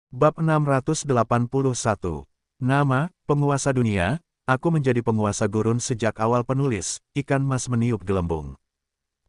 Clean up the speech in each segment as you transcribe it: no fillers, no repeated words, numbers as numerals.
Bab 681. Nama, penguasa dunia, aku menjadi penguasa gurun sejak awal penulis, ikan mas meniup gelembung.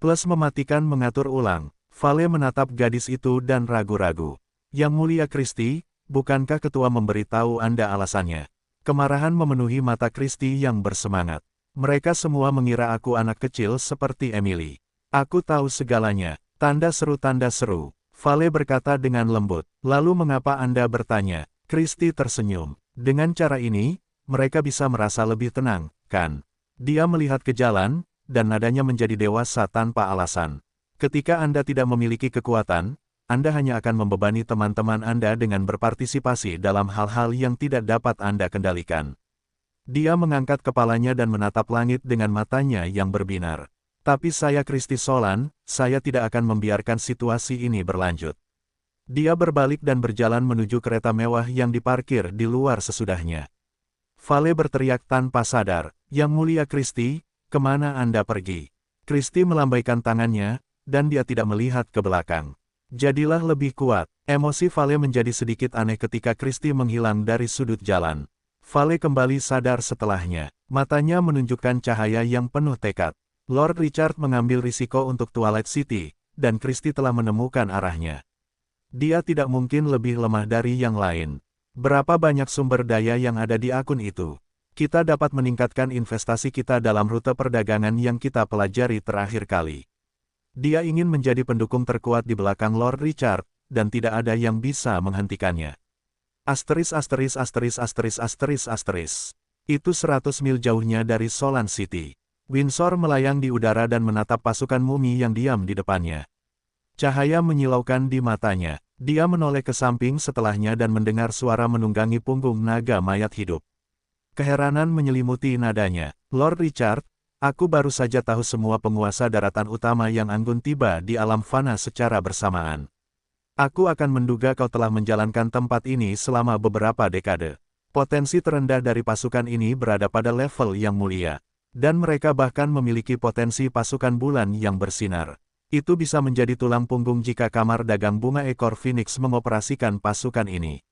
Plus mematikan mengatur ulang, Vale menatap gadis itu dan ragu-ragu. Yang mulia Kristi, bukankah ketua memberitahu Anda alasannya? Kemarahan memenuhi mata Kristi yang bersemangat. Mereka semua mengira aku anak kecil seperti Emily. Aku tahu segalanya, tanda seru. Vale berkata dengan lembut, lalu mengapa Anda bertanya? Kristi tersenyum. Dengan cara ini, mereka bisa merasa lebih tenang, kan? Dia melihat ke jalan, dan nadanya menjadi dewasa tanpa alasan. Ketika Anda tidak memiliki kekuatan, Anda hanya akan membebani teman-teman Anda dengan berpartisipasi dalam hal-hal yang tidak dapat Anda kendalikan. Dia mengangkat kepalanya dan menatap langit dengan matanya yang berbinar. Tapi saya Kristi Solan, saya tidak akan membiarkan situasi ini berlanjut. Dia berbalik dan berjalan menuju kereta mewah yang diparkir di luar sesudahnya. Vale berteriak tanpa sadar, Yang mulia Kristi, kemana Anda pergi? Kristi melambaikan tangannya, dan dia tidak melihat ke belakang. Jadilah lebih kuat. Emosi Vale menjadi sedikit aneh ketika Kristi menghilang dari sudut jalan. Vale kembali sadar setelahnya. Matanya menunjukkan cahaya yang penuh tekad. Lord Richard mengambil risiko untuk Twilight City, dan Kristi telah menemukan arahnya. Dia tidak mungkin lebih lemah dari yang lain. Berapa banyak sumber daya yang ada di akun itu? Kita dapat meningkatkan investasi kita dalam rute perdagangan yang kita pelajari terakhir kali. Dia ingin menjadi pendukung terkuat di belakang Lord Richard, dan tidak ada yang bisa menghentikannya. Itu 100 mil jauhnya dari Solan City. Windsor melayang di udara dan menatap pasukan mumi yang diam di depannya. Cahaya menyilaukan di matanya. Dia menoleh ke samping setelahnya dan mendengar suara menunggangi punggung naga mayat hidup. Keheranan menyelimuti nadanya. Lord Richard, aku baru saja tahu semua penguasa daratan utama yang anggun tiba di alam fana secara bersamaan. Aku akan menduga kau telah menjalankan tempat ini selama beberapa dekade. Potensi terendah dari pasukan ini berada pada level yang mulia. Dan mereka bahkan memiliki potensi pasukan bulan yang bersinar. Itu bisa menjadi tulang punggung jika kamar dagang bunga ekor Phoenix mengoperasikan pasukan ini.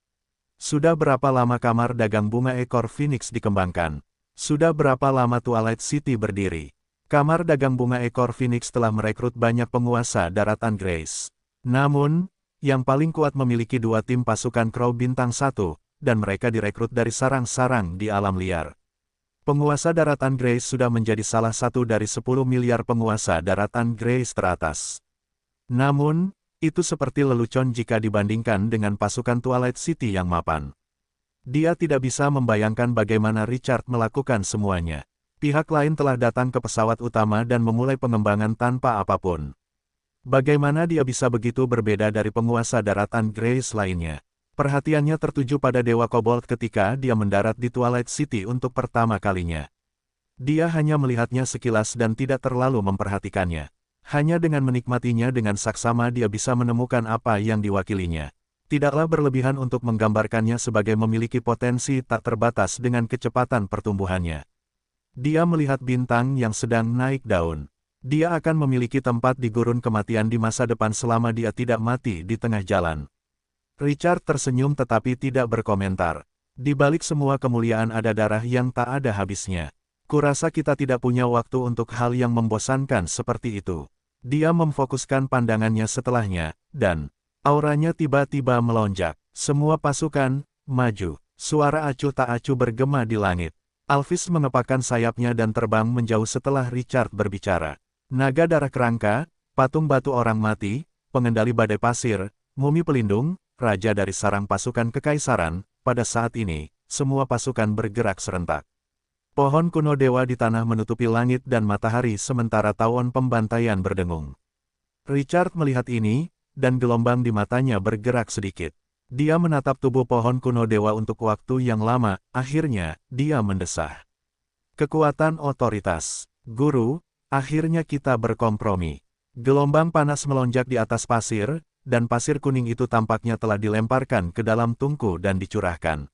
Sudah berapa lama kamar dagang bunga ekor Phoenix dikembangkan? Sudah berapa lama Twilight City berdiri? Kamar dagang bunga ekor Phoenix telah merekrut banyak penguasa daratan Grace. Namun, yang paling kuat memiliki 2 tim pasukan Crow Bintang 1, dan mereka direkrut dari sarang-sarang di alam liar. Penguasa daratan Grace sudah menjadi salah satu dari 10 miliar penguasa daratan Grace teratas. Namun, itu seperti lelucon jika dibandingkan dengan pasukan Twilight City yang mapan. Dia tidak bisa membayangkan bagaimana Richard melakukan semuanya. Pihak lain telah datang ke pesawat utama dan memulai pengembangan tanpa apapun. Bagaimana dia bisa begitu berbeda dari penguasa daratan Grace lainnya? Perhatiannya tertuju pada Dewa Kobold ketika dia mendarat di Twilight City untuk pertama kalinya. Dia hanya melihatnya sekilas dan tidak terlalu memperhatikannya. Hanya dengan menikmatinya dengan saksama dia bisa menemukan apa yang diwakilinya. Tidaklah berlebihan untuk menggambarkannya sebagai memiliki potensi tak terbatas dengan kecepatan pertumbuhannya. Dia melihat bintang yang sedang naik daun. Dia akan memiliki tempat di gurun kematian di masa depan selama dia tidak mati di tengah jalan. Richard tersenyum tetapi tidak berkomentar. Di balik semua kemuliaan ada darah yang tak ada habisnya. Kurasa kita tidak punya waktu untuk hal yang membosankan seperti itu. Dia memfokuskan pandangannya setelahnya, dan auranya tiba-tiba melonjak. Semua pasukan, maju. Suara acuh tak acuh bergema di langit. Alvis mengepakkan sayapnya dan terbang menjauh setelah Richard berbicara. Naga darah kerangka, patung batu orang mati, pengendali badai pasir, mumi pelindung, raja dari sarang pasukan kekaisaran, pada saat ini, semua pasukan bergerak serentak. Pohon kuno dewa di tanah menutupi langit dan matahari sementara tawon pembantaian berdengung. Richard melihat ini, dan gelombang di matanya bergerak sedikit. Dia menatap tubuh pohon kuno dewa untuk waktu yang lama, akhirnya, dia mendesah. Kekuatan otoritas. Guru, akhirnya kita berkompromi. Gelombang panas melonjak di atas pasir, dan pasir kuning itu tampaknya telah dilemparkan ke dalam tungku dan dicurahkan.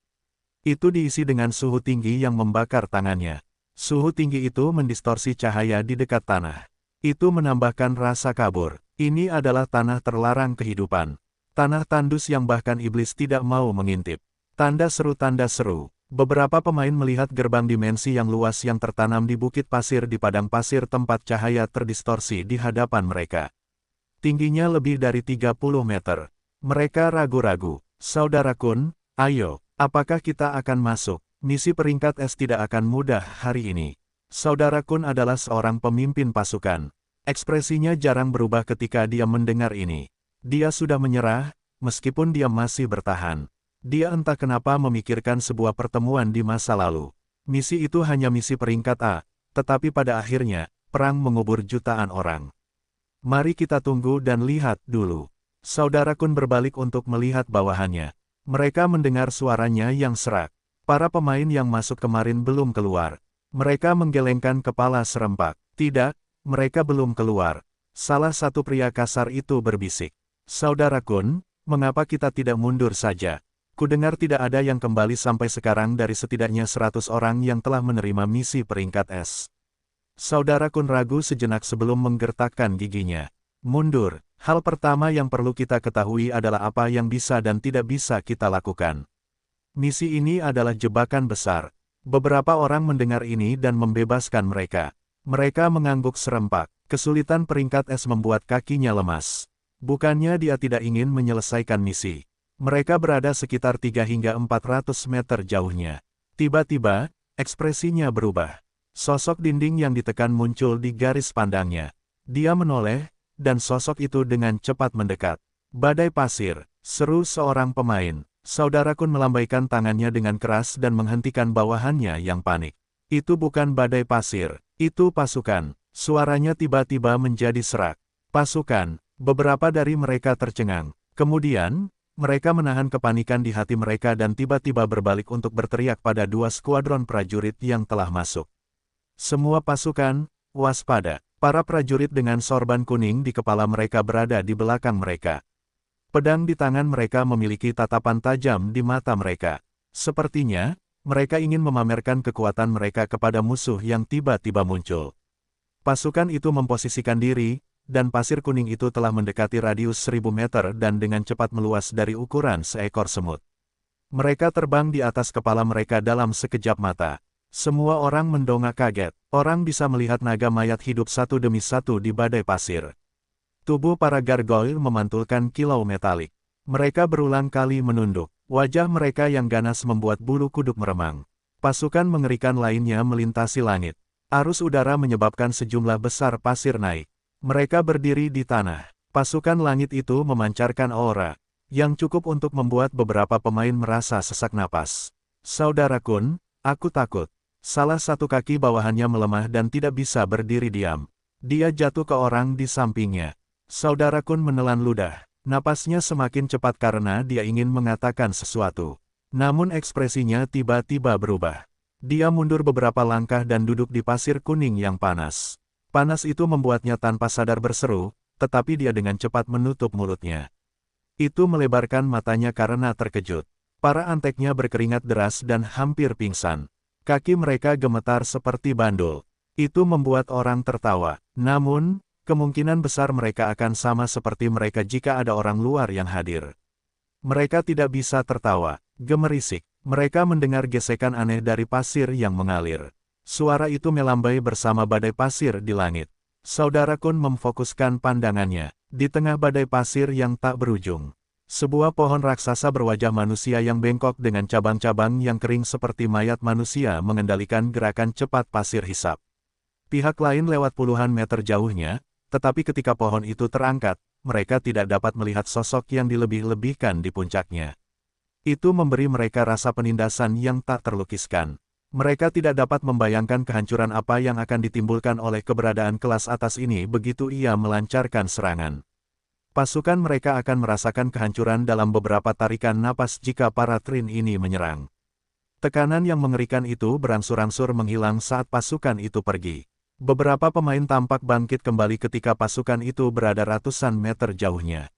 Itu diisi dengan suhu tinggi yang membakar tangannya. Suhu tinggi itu mendistorsi cahaya di dekat tanah. Itu menambahkan rasa kabur. Ini adalah tanah terlarang kehidupan. Tanah tandus yang bahkan iblis tidak mau mengintip. Tanda seru, tanda seru. Beberapa pemain melihat gerbang dimensi yang luas yang tertanam di bukit pasir di padang pasir tempat cahaya terdistorsi di hadapan mereka. Tingginya lebih dari 30 meter. Mereka ragu-ragu. Saudara Kun, ayo, apakah kita akan masuk? Misi peringkat S tidak akan mudah hari ini. Saudara Kun adalah seorang pemimpin pasukan. Ekspresinya jarang berubah ketika dia mendengar ini. Dia sudah menyerah, meskipun dia masih bertahan. Dia entah kenapa memikirkan sebuah pertemuan di masa lalu. Misi itu hanya misi peringkat A, tetapi pada akhirnya, perang mengubur jutaan orang. Mari kita tunggu dan lihat dulu. Saudara Kun berbalik untuk melihat bawahannya. Mereka mendengar suaranya yang serak. Para pemain yang masuk kemarin belum keluar. Mereka menggelengkan kepala serempak. Tidak, mereka belum keluar. Salah satu pria kasar itu berbisik. Saudara Kun, mengapa kita tidak mundur saja? Kudengar tidak ada yang kembali sampai sekarang dari setidaknya 100 orang yang telah menerima misi peringkat S. Saudara Kun ragu sejenak sebelum menggertakkan giginya. Mundur. Hal pertama yang perlu kita ketahui adalah apa yang bisa dan tidak bisa kita lakukan. Misi ini adalah jebakan besar. Beberapa orang mendengar ini dan membebaskan mereka. Mereka mengangguk serempak. Kesulitan peringkat S membuat kakinya lemas. Bukannya dia tidak ingin menyelesaikan misi. Mereka berada sekitar 3 hingga 400 meter jauhnya. Tiba-tiba, ekspresinya berubah. Sosok dinding yang ditekan muncul di garis pandangnya. Dia menoleh, dan sosok itu dengan cepat mendekat. Badai pasir, seru seorang pemain. Saudara Kun melambaikan tangannya dengan keras dan menghentikan bawahannya yang panik. Itu bukan badai pasir, itu pasukan. Suaranya tiba-tiba menjadi serak. Pasukan, beberapa dari mereka tercengang. Kemudian, mereka menahan kepanikan di hati mereka dan tiba-tiba berbalik untuk berteriak pada 2 skuadron prajurit yang telah masuk. Semua pasukan, waspada. Para prajurit dengan sorban kuning di kepala mereka berada di belakang mereka. Pedang di tangan mereka memiliki tatapan tajam di mata mereka. Sepertinya, mereka ingin memamerkan kekuatan mereka kepada musuh yang tiba-tiba muncul. Pasukan itu memposisikan diri, dan pasir kuning itu telah mendekati radius 1000 meter dan dengan cepat meluas dari ukuran seekor semut. Mereka terbang di atas kepala mereka dalam sekejap mata. Semua orang mendongak kaget. Orang bisa melihat naga mayat hidup satu demi satu di badai pasir. Tubuh para gargoyle memantulkan kilau metalik. Mereka berulang kali menunduk. Wajah mereka yang ganas membuat bulu kuduk meremang. Pasukan mengerikan lainnya melintasi langit. Arus udara menyebabkan sejumlah besar pasir naik. Mereka berdiri di tanah. Pasukan langit itu memancarkan aura, yang cukup untuk membuat beberapa pemain merasa sesak napas. Saudara Kun, aku takut. Salah satu kaki bawahannya melemah dan tidak bisa berdiri diam. Dia jatuh ke orang di sampingnya. Saudara Kun menelan ludah. Napasnya semakin cepat karena dia ingin mengatakan sesuatu. Namun ekspresinya tiba-tiba berubah. Dia mundur beberapa langkah dan duduk di pasir kuning yang panas. Panas itu membuatnya tanpa sadar berseru, tetapi dia dengan cepat menutup mulutnya. Itu melebarkan matanya karena terkejut. Para anteknya berkeringat deras dan hampir pingsan. Kaki mereka gemetar seperti bandul. Itu membuat orang tertawa. Namun, kemungkinan besar mereka akan sama seperti mereka jika ada orang luar yang hadir. Mereka tidak bisa tertawa. Gemerisik. Mereka mendengar gesekan aneh dari pasir yang mengalir. Suara itu melambai bersama badai pasir di langit. Saudara Kun memfokuskan pandangannya. Di tengah badai pasir yang tak berujung. Sebuah pohon raksasa berwajah manusia yang bengkok dengan cabang-cabang yang kering seperti mayat manusia mengendalikan gerakan cepat pasir hisap. Pihak lain lewat puluhan meter jauhnya, tetapi ketika pohon itu terangkat, mereka tidak dapat melihat sosok yang dilebih-lebihkan di puncaknya. Itu memberi mereka rasa penindasan yang tak terlukiskan. Mereka tidak dapat membayangkan kehancuran apa yang akan ditimbulkan oleh keberadaan kelas atas ini begitu ia melancarkan serangan. Pasukan mereka akan merasakan kehancuran dalam beberapa tarikan napas jika para Trin ini menyerang. Tekanan yang mengerikan itu berangsur-angsur menghilang saat pasukan itu pergi. Beberapa pemain tampak bangkit kembali ketika pasukan itu berada ratusan meter jauhnya.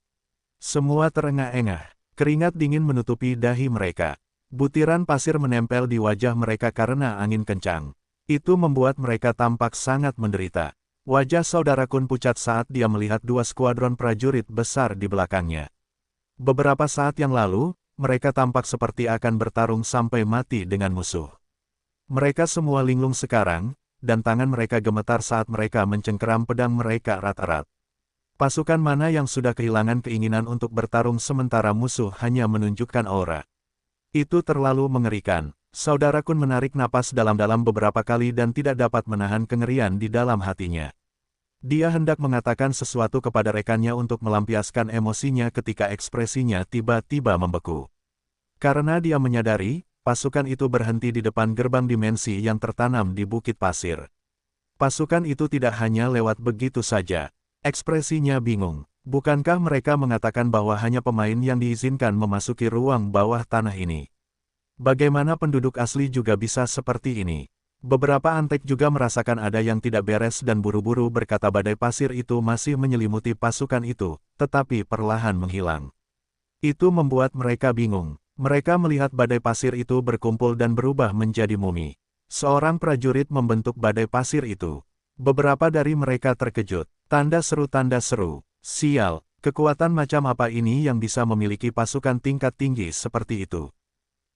Semua terengah-engah. Keringat dingin menutupi dahi mereka. Butiran pasir menempel di wajah mereka karena angin kencang. Itu membuat mereka tampak sangat menderita. Wajah saudara Kun pucat saat dia melihat 2 skuadron prajurit besar di belakangnya. Beberapa saat yang lalu, mereka tampak seperti akan bertarung sampai mati dengan musuh. Mereka semua linglung sekarang, dan tangan mereka gemetar saat mereka mencengkeram pedang mereka erat-erat. Pasukan mana yang sudah kehilangan keinginan untuk bertarung sementara musuh hanya menunjukkan aura. Itu terlalu mengerikan. Saudara Kun menarik napas dalam-dalam beberapa kali dan tidak dapat menahan kengerian di dalam hatinya. Dia hendak mengatakan sesuatu kepada rekannya untuk melampiaskan emosinya ketika ekspresinya tiba-tiba membeku. Karena dia menyadari, pasukan itu berhenti di depan gerbang dimensi yang tertanam di bukit pasir. Pasukan itu tidak hanya lewat begitu saja. Ekspresinya bingung. Bukankah mereka mengatakan bahwa hanya pemain yang diizinkan memasuki ruang bawah tanah ini? Bagaimana penduduk asli juga bisa seperti ini? Beberapa antek juga merasakan ada yang tidak beres dan buru-buru berkata badai pasir itu masih menyelimuti pasukan itu, tetapi perlahan menghilang. Itu membuat mereka bingung. Mereka melihat badai pasir itu berkumpul dan berubah menjadi mumi. Seorang prajurit membentuk badai pasir itu. Beberapa dari mereka terkejut. Tanda seru, sial, kekuatan macam apa ini yang bisa memiliki pasukan tingkat tinggi seperti itu?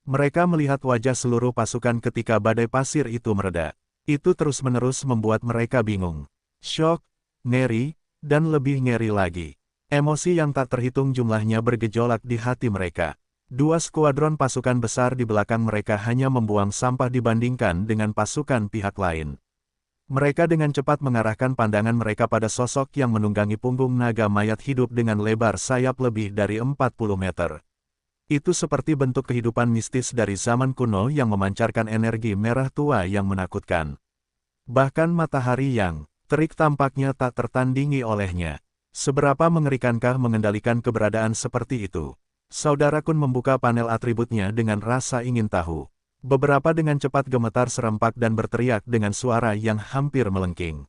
Mereka melihat wajah seluruh pasukan ketika badai pasir itu mereda. Itu terus-menerus membuat mereka bingung. Syok, ngeri, dan lebih ngeri lagi. Emosi yang tak terhitung jumlahnya bergejolak di hati mereka. Dua skuadron pasukan besar di belakang mereka hanya membuang sampah dibandingkan dengan pasukan pihak lain. Mereka dengan cepat mengarahkan pandangan mereka pada sosok yang menunggangi punggung naga mayat hidup dengan lebar sayap lebih dari 40 meter. Itu seperti bentuk kehidupan mistis dari zaman kuno yang memancarkan energi merah tua yang menakutkan. Bahkan matahari yang terik tampaknya tak tertandingi olehnya. Seberapa mengerikankah mengendalikan keberadaan seperti itu? Saudara Kun membuka panel atributnya dengan rasa ingin tahu. Beberapa dengan cepat gemetar serempak dan berteriak dengan suara yang hampir melengking.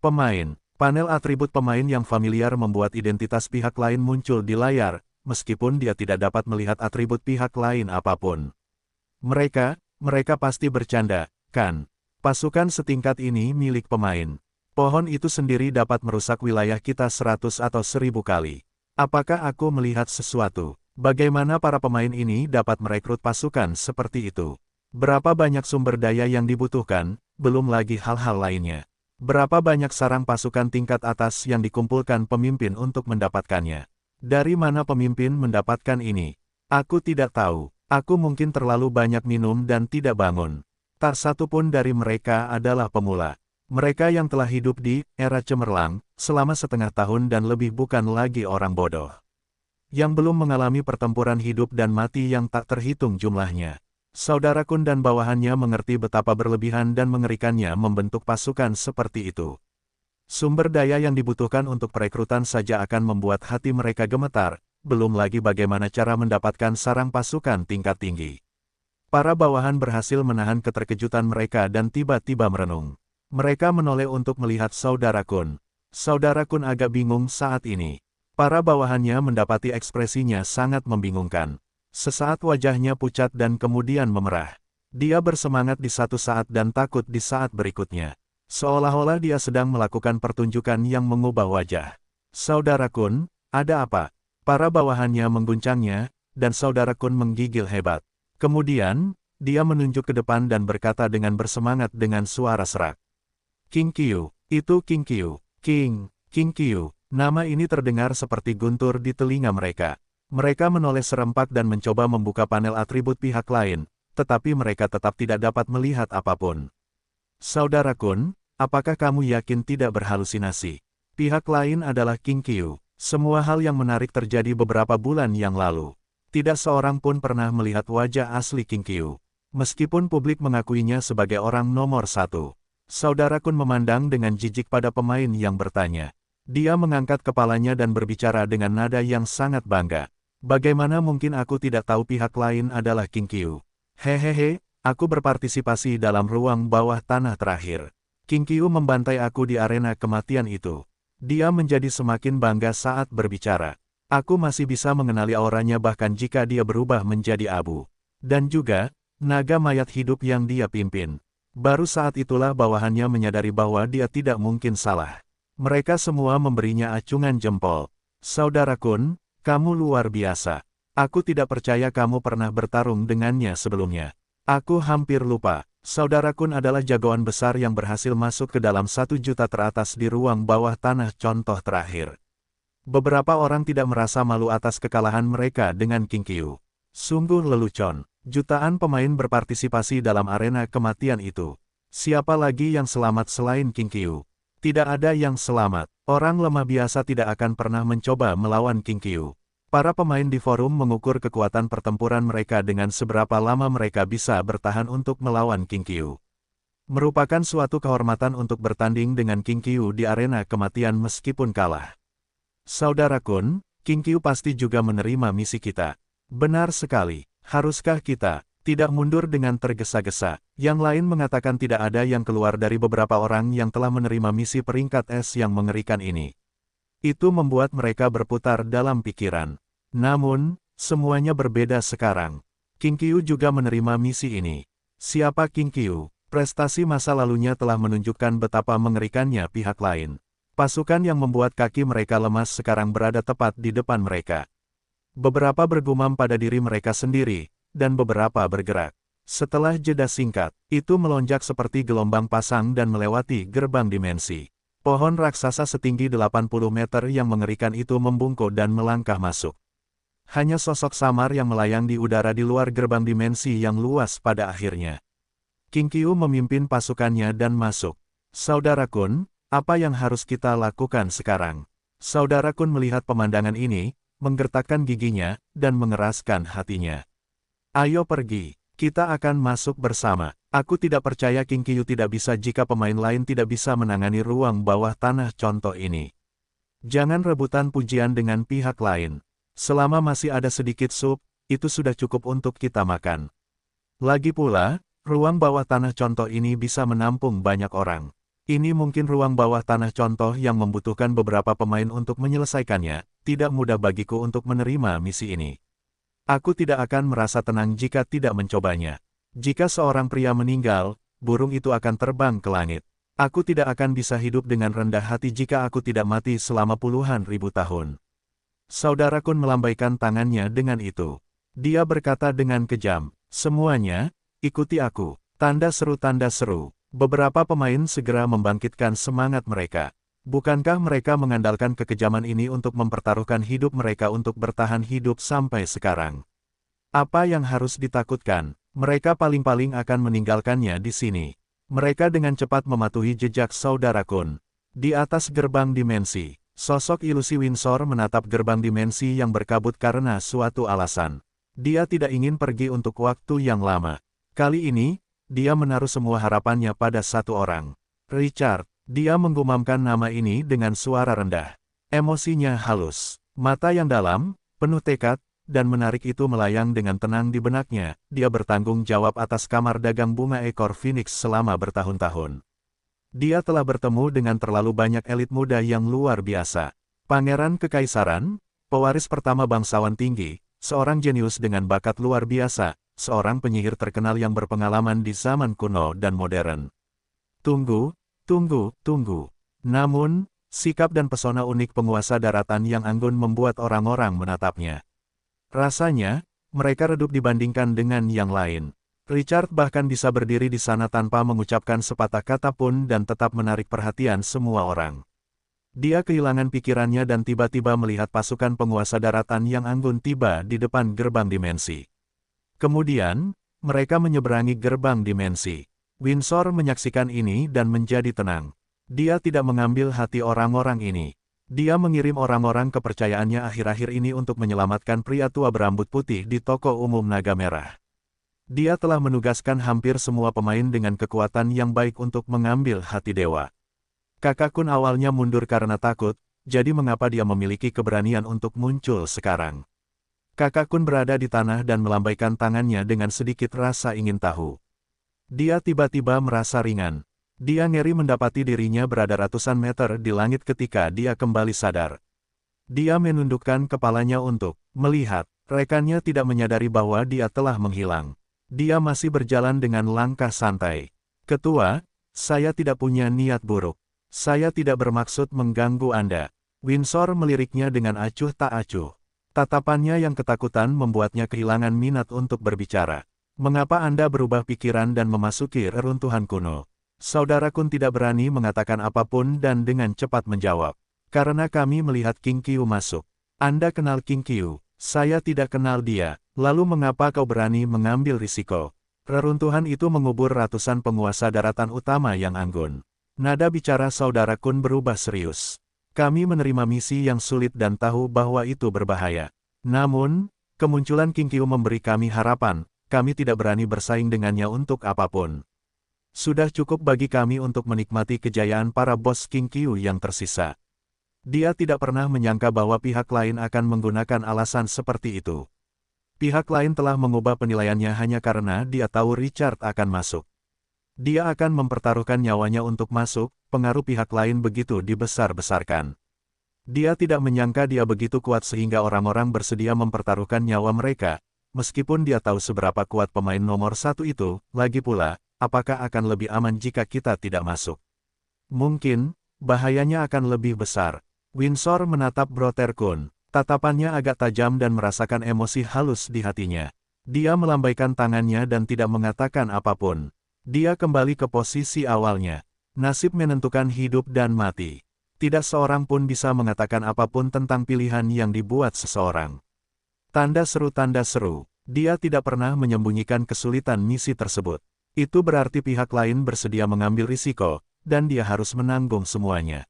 Pemain, panel atribut pemain yang familiar membuat identitas pihak lain muncul di layar, meskipun dia tidak dapat melihat atribut pihak lain apapun. Mereka pasti bercanda, kan? Pasukan setingkat ini milik pemain. Pohon itu sendiri dapat merusak wilayah kita 100 atau 1000 kali. Apakah aku melihat sesuatu? Bagaimana para pemain ini dapat merekrut pasukan seperti itu? Berapa banyak sumber daya yang dibutuhkan, belum lagi hal-hal lainnya. Berapa banyak sarang pasukan tingkat atas yang dikumpulkan pemimpin untuk mendapatkannya? Dari mana pemimpin mendapatkan ini? Aku tidak tahu. Aku mungkin terlalu banyak minum dan tidak bangun. Tak satu pun dari mereka adalah pemula. Mereka yang telah hidup di era cemerlang selama setengah tahun dan lebih bukan lagi orang bodoh. Yang belum mengalami pertempuran hidup dan mati yang tak terhitung jumlahnya. Saudara Kun dan bawahannya mengerti betapa berlebihan dan mengerikannya membentuk pasukan seperti itu. Sumber daya yang dibutuhkan untuk perekrutan saja akan membuat hati mereka gemetar, belum lagi bagaimana cara mendapatkan sarang pasukan tingkat tinggi. Para bawahan berhasil menahan keterkejutan mereka dan tiba-tiba merenung. Mereka menoleh untuk melihat Saudara Kun. Saudara Kun agak bingung saat ini. Para bawahannya mendapati ekspresinya sangat membingungkan. Sesaat wajahnya pucat dan kemudian memerah. Dia bersemangat di satu saat dan takut di saat berikutnya. Seolah-olah dia sedang melakukan pertunjukan yang mengubah wajah. Saudara Kun, ada apa? Para bawahannya mengguncangnya, dan Saudara Kun menggigil hebat. Kemudian, dia menunjuk ke depan dan berkata dengan bersemangat dengan suara serak. King Qiu, itu King Qiu. King Qiu. Nama ini terdengar seperti guntur di telinga mereka. Mereka menoleh serempak dan mencoba membuka panel atribut pihak lain, tetapi mereka tetap tidak dapat melihat apapun. Saudara Kun, apakah kamu yakin tidak berhalusinasi? Pihak lain adalah King Qiu. Semua hal yang menarik terjadi beberapa bulan yang lalu. Tidak seorang pun pernah melihat wajah asli King Qiu. Meskipun publik mengakuinya sebagai orang nomor satu. Saudara Kun memandang dengan jijik pada pemain yang bertanya. Dia mengangkat kepalanya dan berbicara dengan nada yang sangat bangga. Bagaimana mungkin aku tidak tahu pihak lain adalah King Qiu? Hehehe, aku berpartisipasi dalam ruang bawah tanah terakhir. King Qiu membantai aku di arena kematian itu. Dia menjadi semakin bangga saat berbicara. Aku masih bisa mengenali auranya bahkan jika dia berubah menjadi abu. Dan juga, naga mayat hidup yang dia pimpin. Baru saat itulah bawahannya menyadari bahwa dia tidak mungkin salah. Mereka semua memberinya acungan jempol. Saudara Kun, Kamu luar biasa. Aku tidak percaya kamu pernah bertarung dengannya sebelumnya. Aku hampir lupa. Saudara Kun adalah jagoan besar yang berhasil masuk ke dalam 1 juta teratas di ruang bawah tanah contoh terakhir. Beberapa orang tidak merasa malu atas kekalahan mereka dengan King Qiu. Sungguh lelucon. Jutaan pemain berpartisipasi dalam arena kematian itu. Siapa lagi yang selamat selain King Qiu? Tidak ada yang selamat. Orang lemah biasa tidak akan pernah mencoba melawan King Qiu. Para pemain di forum mengukur kekuatan pertempuran mereka dengan seberapa lama mereka bisa bertahan untuk melawan King Qiu. Merupakan suatu kehormatan untuk bertanding dengan King Qiu di arena kematian meskipun kalah. Saudara Kun, King Qiu pasti juga menerima misi kita. Benar sekali. Haruskah kita tidak mundur dengan tergesa-gesa? Yang lain mengatakan tidak ada yang keluar dari beberapa orang yang telah menerima misi peringkat S yang mengerikan ini. Itu membuat mereka berputar dalam pikiran. Namun, semuanya berbeda sekarang. King Qiu juga menerima misi ini. Siapa King Qiu? Prestasi masa lalunya telah menunjukkan betapa mengerikannya pihak lain. Pasukan yang membuat kaki mereka lemas sekarang berada tepat di depan mereka. Beberapa bergumam pada diri mereka sendiri, dan beberapa bergerak. Setelah jeda singkat, itu melonjak seperti gelombang pasang dan melewati gerbang dimensi. Pohon raksasa setinggi 80 meter yang mengerikan itu membungkuk dan melangkah masuk. Hanya sosok samar yang melayang di udara di luar gerbang dimensi yang luas pada akhirnya. King Qiu memimpin pasukannya dan masuk. Saudara Kun, apa yang harus kita lakukan sekarang? Saudara Kun melihat pemandangan ini, menggertakkan giginya, dan mengeraskan hatinya. Ayo pergi, kita akan masuk bersama. Aku tidak percaya King Qiu tidak bisa jika pemain lain tidak bisa menangani ruang bawah tanah contoh ini. Jangan rebutan pujian dengan pihak lain. Selama masih ada sedikit sup, itu sudah cukup untuk kita makan. Lagi pula, ruang bawah tanah contoh ini bisa menampung banyak orang. Ini mungkin ruang bawah tanah contoh yang membutuhkan beberapa pemain untuk menyelesaikannya. Tidak mudah bagiku untuk menerima misi ini. Aku tidak akan merasa tenang jika tidak mencobanya. Jika seorang pria meninggal, burung itu akan terbang ke langit. Aku tidak akan bisa hidup dengan rendah hati jika aku tidak mati selama puluhan ribu tahun. Saudara Kun melambaikan tangannya dengan itu. Dia berkata dengan kejam, semuanya, ikuti aku. Tanda seru. Beberapa pemain segera membangkitkan semangat mereka. Bukankah mereka mengandalkan kekejaman ini untuk mempertaruhkan hidup mereka untuk bertahan hidup sampai sekarang? Apa yang harus ditakutkan? Mereka paling-paling akan meninggalkannya di sini. Mereka dengan cepat mematuhi jejak saudara Kun. Di atas gerbang dimensi, sosok ilusi Windsor menatap gerbang dimensi yang berkabut karena suatu alasan. Dia tidak ingin pergi untuk waktu yang lama. Kali ini, dia menaruh semua harapannya pada satu orang. Richard. Dia menggumamkan nama ini dengan suara rendah. Emosinya halus. Mata yang dalam, penuh tekad, dan menarik itu melayang dengan tenang di benaknya. Dia bertanggung jawab atas kamar dagang bunga ekor Phoenix selama bertahun-tahun. Dia telah bertemu dengan terlalu banyak elit muda yang luar biasa. Pangeran Kekaisaran, pewaris pertama bangsawan tinggi, seorang jenius dengan bakat luar biasa, seorang penyihir terkenal yang berpengalaman di zaman kuno dan modern. Tunggu. Namun, sikap dan pesona unik penguasa daratan yang anggun membuat orang-orang menatapnya. Rasanya, mereka redup dibandingkan dengan yang lain. Richard bahkan bisa berdiri di sana tanpa mengucapkan sepatah kata pun dan tetap menarik perhatian semua orang. Dia kehilangan pikirannya dan tiba-tiba melihat pasukan penguasa daratan yang anggun tiba di depan gerbang dimensi. Kemudian, mereka menyeberangi gerbang dimensi. Windsor menyaksikan ini dan menjadi tenang. Dia tidak mengambil hati orang-orang ini. Dia mengirim orang-orang kepercayaannya akhir-akhir ini untuk menyelamatkan pria tua berambut putih di toko umum Naga Merah. Dia telah menugaskan hampir semua pemain dengan kekuatan yang baik untuk mengambil hati dewa. Kakak Kun awalnya mundur karena takut, jadi mengapa dia memiliki keberanian untuk muncul sekarang? Kakak Kun berada di tanah dan melambaikan tangannya dengan sedikit rasa ingin tahu. Dia tiba-tiba merasa ringan. Dia ngeri mendapati dirinya berada ratusan meter di langit ketika dia kembali sadar. Dia menundukkan kepalanya untuk melihat. Rekannya tidak menyadari bahwa dia telah menghilang. Dia masih berjalan dengan langkah santai. Ketua, saya tidak punya niat buruk. Saya tidak bermaksud mengganggu Anda. Windsor meliriknya dengan acuh tak acuh. Tatapannya yang ketakutan membuatnya kehilangan minat untuk berbicara. Mengapa Anda berubah pikiran dan memasuki reruntuhan kuno? Saudara Kun tidak berani mengatakan apapun dan dengan cepat menjawab. Karena kami melihat King Qiu masuk. Anda kenal King Qiu? Saya tidak kenal dia. Lalu mengapa kau berani mengambil risiko? Reruntuhan itu mengubur ratusan penguasa daratan utama yang anggun. Nada bicara saudara Kun berubah serius. Kami menerima misi yang sulit dan tahu bahwa itu berbahaya. Namun, kemunculan King Qiu memberi kami harapan, kami tidak berani bersaing dengannya untuk apapun. Sudah cukup bagi kami untuk menikmati kejayaan para bos King Qiu yang tersisa. Dia tidak pernah menyangka bahwa pihak lain akan menggunakan alasan seperti itu. Pihak lain telah mengubah penilaiannya hanya karena dia tahu Richard akan masuk. Dia akan mempertaruhkan nyawanya untuk masuk, pengaruh pihak lain begitu dibesar-besarkan. Dia tidak menyangka dia begitu kuat sehingga orang-orang bersedia mempertaruhkan nyawa mereka, meskipun dia tahu seberapa kuat pemain nomor satu itu, lagi pula, apakah akan lebih aman jika kita tidak masuk? Mungkin, bahayanya akan lebih besar. Windsor menatap Brother Kun. Tatapannya agak tajam dan merasakan emosi halus di hatinya. Dia melambaikan tangannya dan tidak mengatakan apapun. Dia kembali ke posisi awalnya. Nasib menentukan hidup dan mati. Tidak seorang pun bisa mengatakan apapun tentang pilihan yang dibuat seseorang. Tanda seru. Dia tidak pernah menyembunyikan kesulitan misi tersebut. Itu berarti pihak lain bersedia mengambil risiko, dan dia harus menanggung semuanya.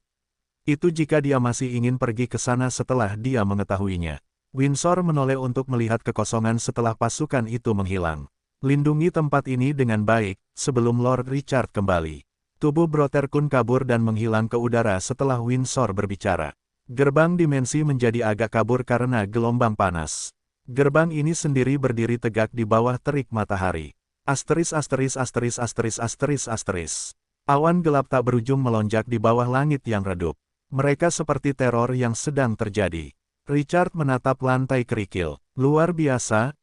Itu jika dia masih ingin pergi ke sana setelah dia mengetahuinya. Windsor menoleh untuk melihat kekosongan setelah pasukan itu menghilang. Lindungi tempat ini dengan baik, sebelum Lord Richard kembali. Tubuh Brother Kun kabur dan menghilang ke udara setelah Windsor berbicara. Gerbang dimensi menjadi agak kabur karena gelombang panas. Gerbang ini sendiri berdiri tegak di bawah terik matahari. Awan gelap tak berujung melonjak di bawah langit yang redup. Mereka seperti teror yang sedang terjadi. Richard menatap lantai kerikil. Luar biasa,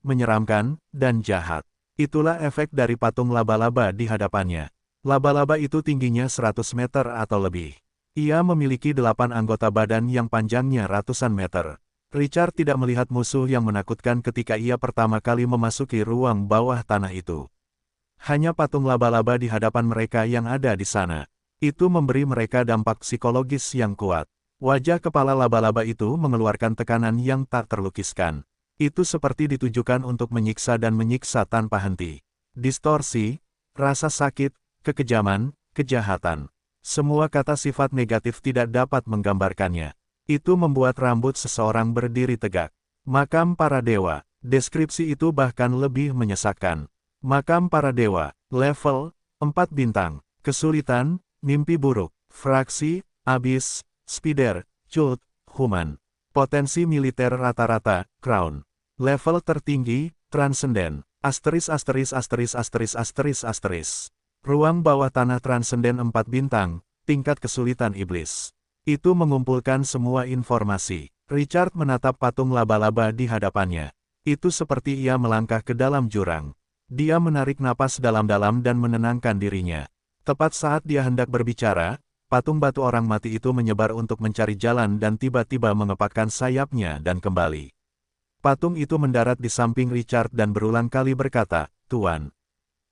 menyeramkan, dan jahat. Itulah efek dari patung laba-laba di hadapannya. Laba-laba itu tingginya 100 meter atau lebih. Ia memiliki 8 anggota badan yang panjangnya ratusan meter. Richard tidak melihat musuh yang menakutkan ketika ia pertama kali memasuki ruang bawah tanah itu. Hanya patung laba-laba di hadapan mereka yang ada di sana. Itu memberi mereka dampak psikologis yang kuat. Wajah kepala laba-laba itu mengeluarkan tekanan yang tak terlukiskan. Itu seperti ditujukan untuk menyiksa dan menyiksa tanpa henti. Distorsi, rasa sakit, kekejaman, kejahatan. Semua kata sifat negatif tidak dapat menggambarkannya. Itu membuat rambut seseorang berdiri tegak. Makam para dewa. Deskripsi itu bahkan lebih menyesakkan. Makam para dewa, level 4 bintang. Kesulitan, mimpi buruk. Fraksi, abis, spider, cult, human. Potensi militer rata-rata, crown. Level tertinggi, transenden. Ruang bawah tanah transenden 4 bintang, tingkat kesulitan iblis. Itu mengumpulkan semua informasi. Richard menatap patung laba-laba di hadapannya. Itu seperti ia melangkah ke dalam jurang. Dia menarik napas dalam-dalam dan menenangkan dirinya. Tepat saat dia hendak berbicara, patung batu orang mati itu menyebar untuk mencari jalan dan tiba-tiba mengepakkan sayapnya dan kembali. Patung itu mendarat di samping Richard dan berulang kali berkata, "Tuan,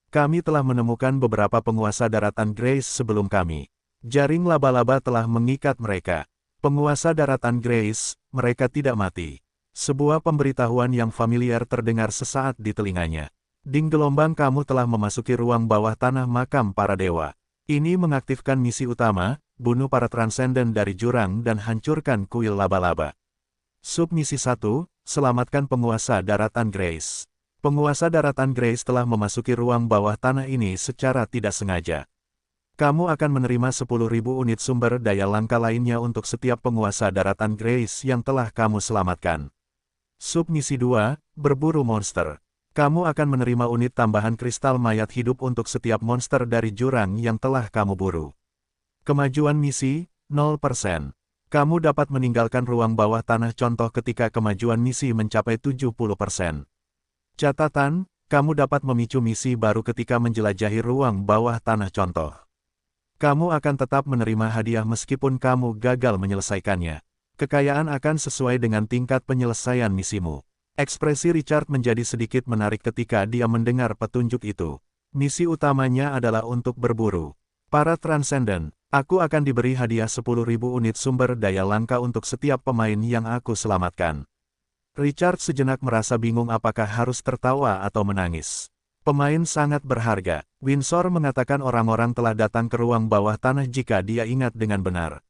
kami telah menemukan beberapa penguasa daratan Grace sebelum kami. Jaring laba-laba telah mengikat mereka. Penguasa daratan Grace, mereka tidak mati." Sebuah pemberitahuan yang familiar terdengar sesaat di telinganya. Ding gelombang kamu telah memasuki ruang bawah tanah makam para dewa. Ini mengaktifkan misi utama, bunuh para transenden dari jurang dan hancurkan kuil laba-laba. Submisi 1, selamatkan penguasa daratan Grace. Penguasa daratan Grace telah memasuki ruang bawah tanah ini secara tidak sengaja. Kamu akan menerima 10.000 unit sumber daya langka lainnya untuk setiap penguasa daratan Grace yang telah kamu selamatkan. Submisi 2, berburu monster. Kamu akan menerima unit tambahan kristal mayat hidup untuk setiap monster dari jurang yang telah kamu buru. Kemajuan misi, 0%. Kamu dapat meninggalkan ruang bawah tanah contoh ketika kemajuan misi mencapai 70%. Catatan, kamu dapat memicu misi baru ketika menjelajahi ruang bawah tanah contoh. Kamu akan tetap menerima hadiah meskipun kamu gagal menyelesaikannya. Kekayaan akan sesuai dengan tingkat penyelesaian misimu. Ekspresi Richard menjadi sedikit menarik ketika dia mendengar petunjuk itu. Misi utamanya adalah untuk berburu. Para Transcendent, aku akan diberi hadiah 10.000 unit sumber daya langka untuk setiap pemain yang aku selamatkan. Richard sejenak merasa bingung apakah harus tertawa atau menangis. Pemain sangat berharga. Windsor mengatakan orang-orang telah datang ke ruang bawah tanah jika dia ingat dengan benar.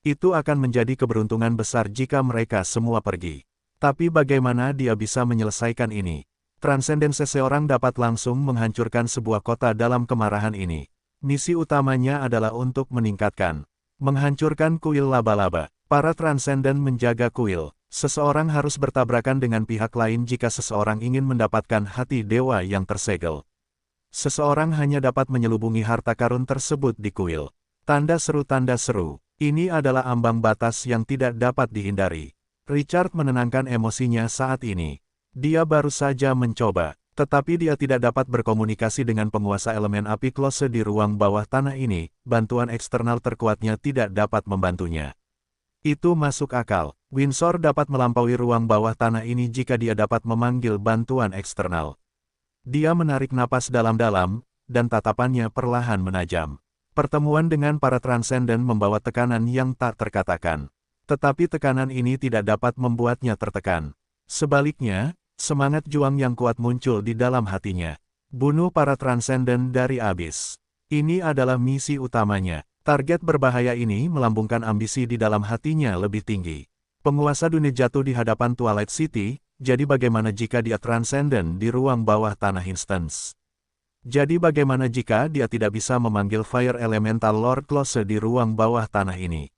Itu akan menjadi keberuntungan besar jika mereka semua pergi. Tapi bagaimana dia bisa menyelesaikan ini? Transcendent seseorang dapat langsung menghancurkan sebuah kota dalam kemarahan ini. Misi utamanya adalah untuk menghancurkan kuil laba-laba. Para Transcendent menjaga kuil. Seseorang harus bertabrakan dengan pihak lain jika seseorang ingin mendapatkan hati dewa yang tersegel. Seseorang hanya dapat menyelubungi harta karun tersebut di kuil. Tanda seru. Ini adalah ambang batas yang tidak dapat dihindari. Richard menenangkan emosinya saat ini. Dia baru saja mencoba, tetapi dia tidak dapat berkomunikasi dengan penguasa elemen api Klose di ruang bawah tanah ini. Bantuan eksternal terkuatnya tidak dapat membantunya. Itu masuk akal. Windsor dapat melampaui ruang bawah tanah ini jika dia dapat memanggil bantuan eksternal. Dia menarik napas dalam-dalam, dan tatapannya perlahan menajam. Pertemuan dengan para Transcendent membawa tekanan yang tak terkatakan. Tetapi tekanan ini tidak dapat membuatnya tertekan. Sebaliknya, semangat juang yang kuat muncul di dalam hatinya. Bunuh para Transcendent dari abis. Ini adalah misi utamanya. Target berbahaya ini melambungkan ambisi di dalam hatinya lebih tinggi. Penguasa dunia jatuh di hadapan Twilight City, jadi bagaimana jika dia Transcendent di ruang bawah tanah Instance? Jadi bagaimana jika dia tidak bisa memanggil Fire Elemental Lord Klose di ruang bawah tanah ini?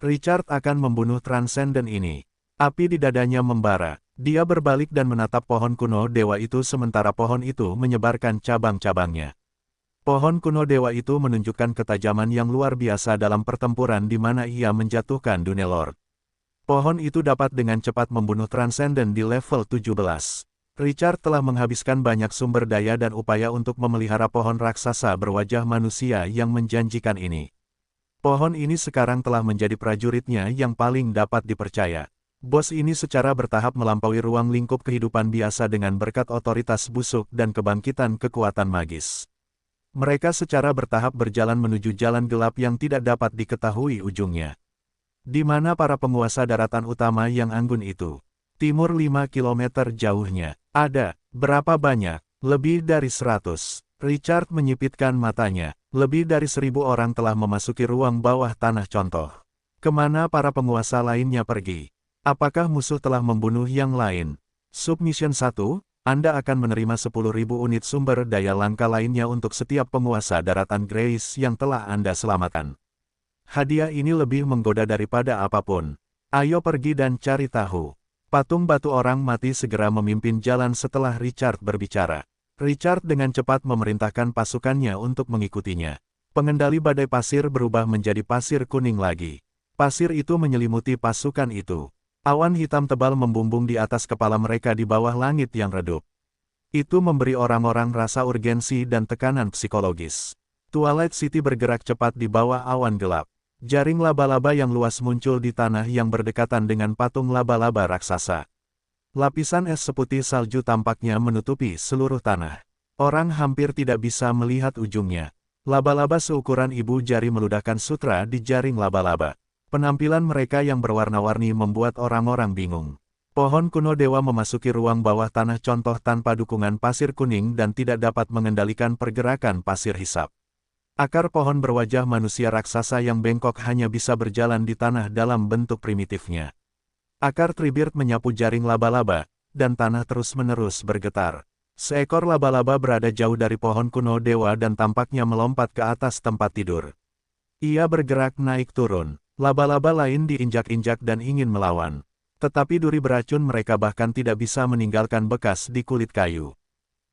Richard akan membunuh Transcendent ini. Api di dadanya membara. Dia berbalik dan menatap pohon kuno dewa itu sementara pohon itu menyebarkan cabang-cabangnya. Pohon kuno dewa itu menunjukkan ketajaman yang luar biasa dalam pertempuran di mana ia menjatuhkan Dunelord. Pohon itu dapat dengan cepat membunuh Transcendent di level 17. Richard telah menghabiskan banyak sumber daya dan upaya untuk memelihara pohon raksasa berwajah manusia yang menjanjikan ini. Pohon ini sekarang telah menjadi prajuritnya yang paling dapat dipercaya. Bos ini secara bertahap melampaui ruang lingkup kehidupan biasa dengan berkat otoritas busuk dan kebangkitan kekuatan magis. Mereka secara bertahap berjalan menuju jalan gelap yang tidak dapat diketahui ujungnya. Di mana para penguasa daratan utama yang anggun itu? Timur 5 km jauhnya. Ada. Berapa banyak? Lebih dari 100. Richard menyipitkan matanya. Lebih dari 1.000 orang telah memasuki ruang bawah tanah contoh. Kemana para penguasa lainnya pergi? Apakah musuh telah membunuh yang lain? Submission 1. Anda akan menerima 10.000 unit sumber daya langka lainnya untuk setiap penguasa daratan Grace yang telah Anda selamatkan. Hadiah ini lebih menggoda daripada apapun. Ayo pergi dan cari tahu. Patung batu orang mati segera memimpin jalan setelah Richard berbicara. Richard dengan cepat memerintahkan pasukannya untuk mengikutinya. Pengendali badai pasir berubah menjadi pasir kuning lagi. Pasir itu menyelimuti pasukan itu. Awan hitam tebal membumbung di atas kepala mereka di bawah langit yang redup. Itu memberi orang-orang rasa urgensi dan tekanan psikologis. Twilight City bergerak cepat di bawah awan gelap. Jaring laba-laba yang luas muncul di tanah yang berdekatan dengan patung laba-laba raksasa. Lapisan es seputih salju tampaknya menutupi seluruh tanah. Orang hampir tidak bisa melihat ujungnya. Laba-laba seukuran ibu jari meludahkan sutra di jaring laba-laba. Penampilan mereka yang berwarna-warni membuat orang-orang bingung. Pohon kuno dewa memasuki ruang bawah tanah contoh tanpa dukungan pasir kuning dan tidak dapat mengendalikan pergerakan pasir hisap. Akar pohon berwajah manusia raksasa yang bengkok hanya bisa berjalan di tanah dalam bentuk primitifnya. Akar tribird menyapu jaring laba-laba, dan tanah terus-menerus bergetar. Seekor laba-laba berada jauh dari pohon kuno dewa dan tampaknya melompat ke atas tempat tidur. Ia bergerak naik turun. Laba-laba lain diinjak-injak dan ingin melawan. Tetapi duri beracun mereka bahkan tidak bisa meninggalkan bekas di kulit kayu.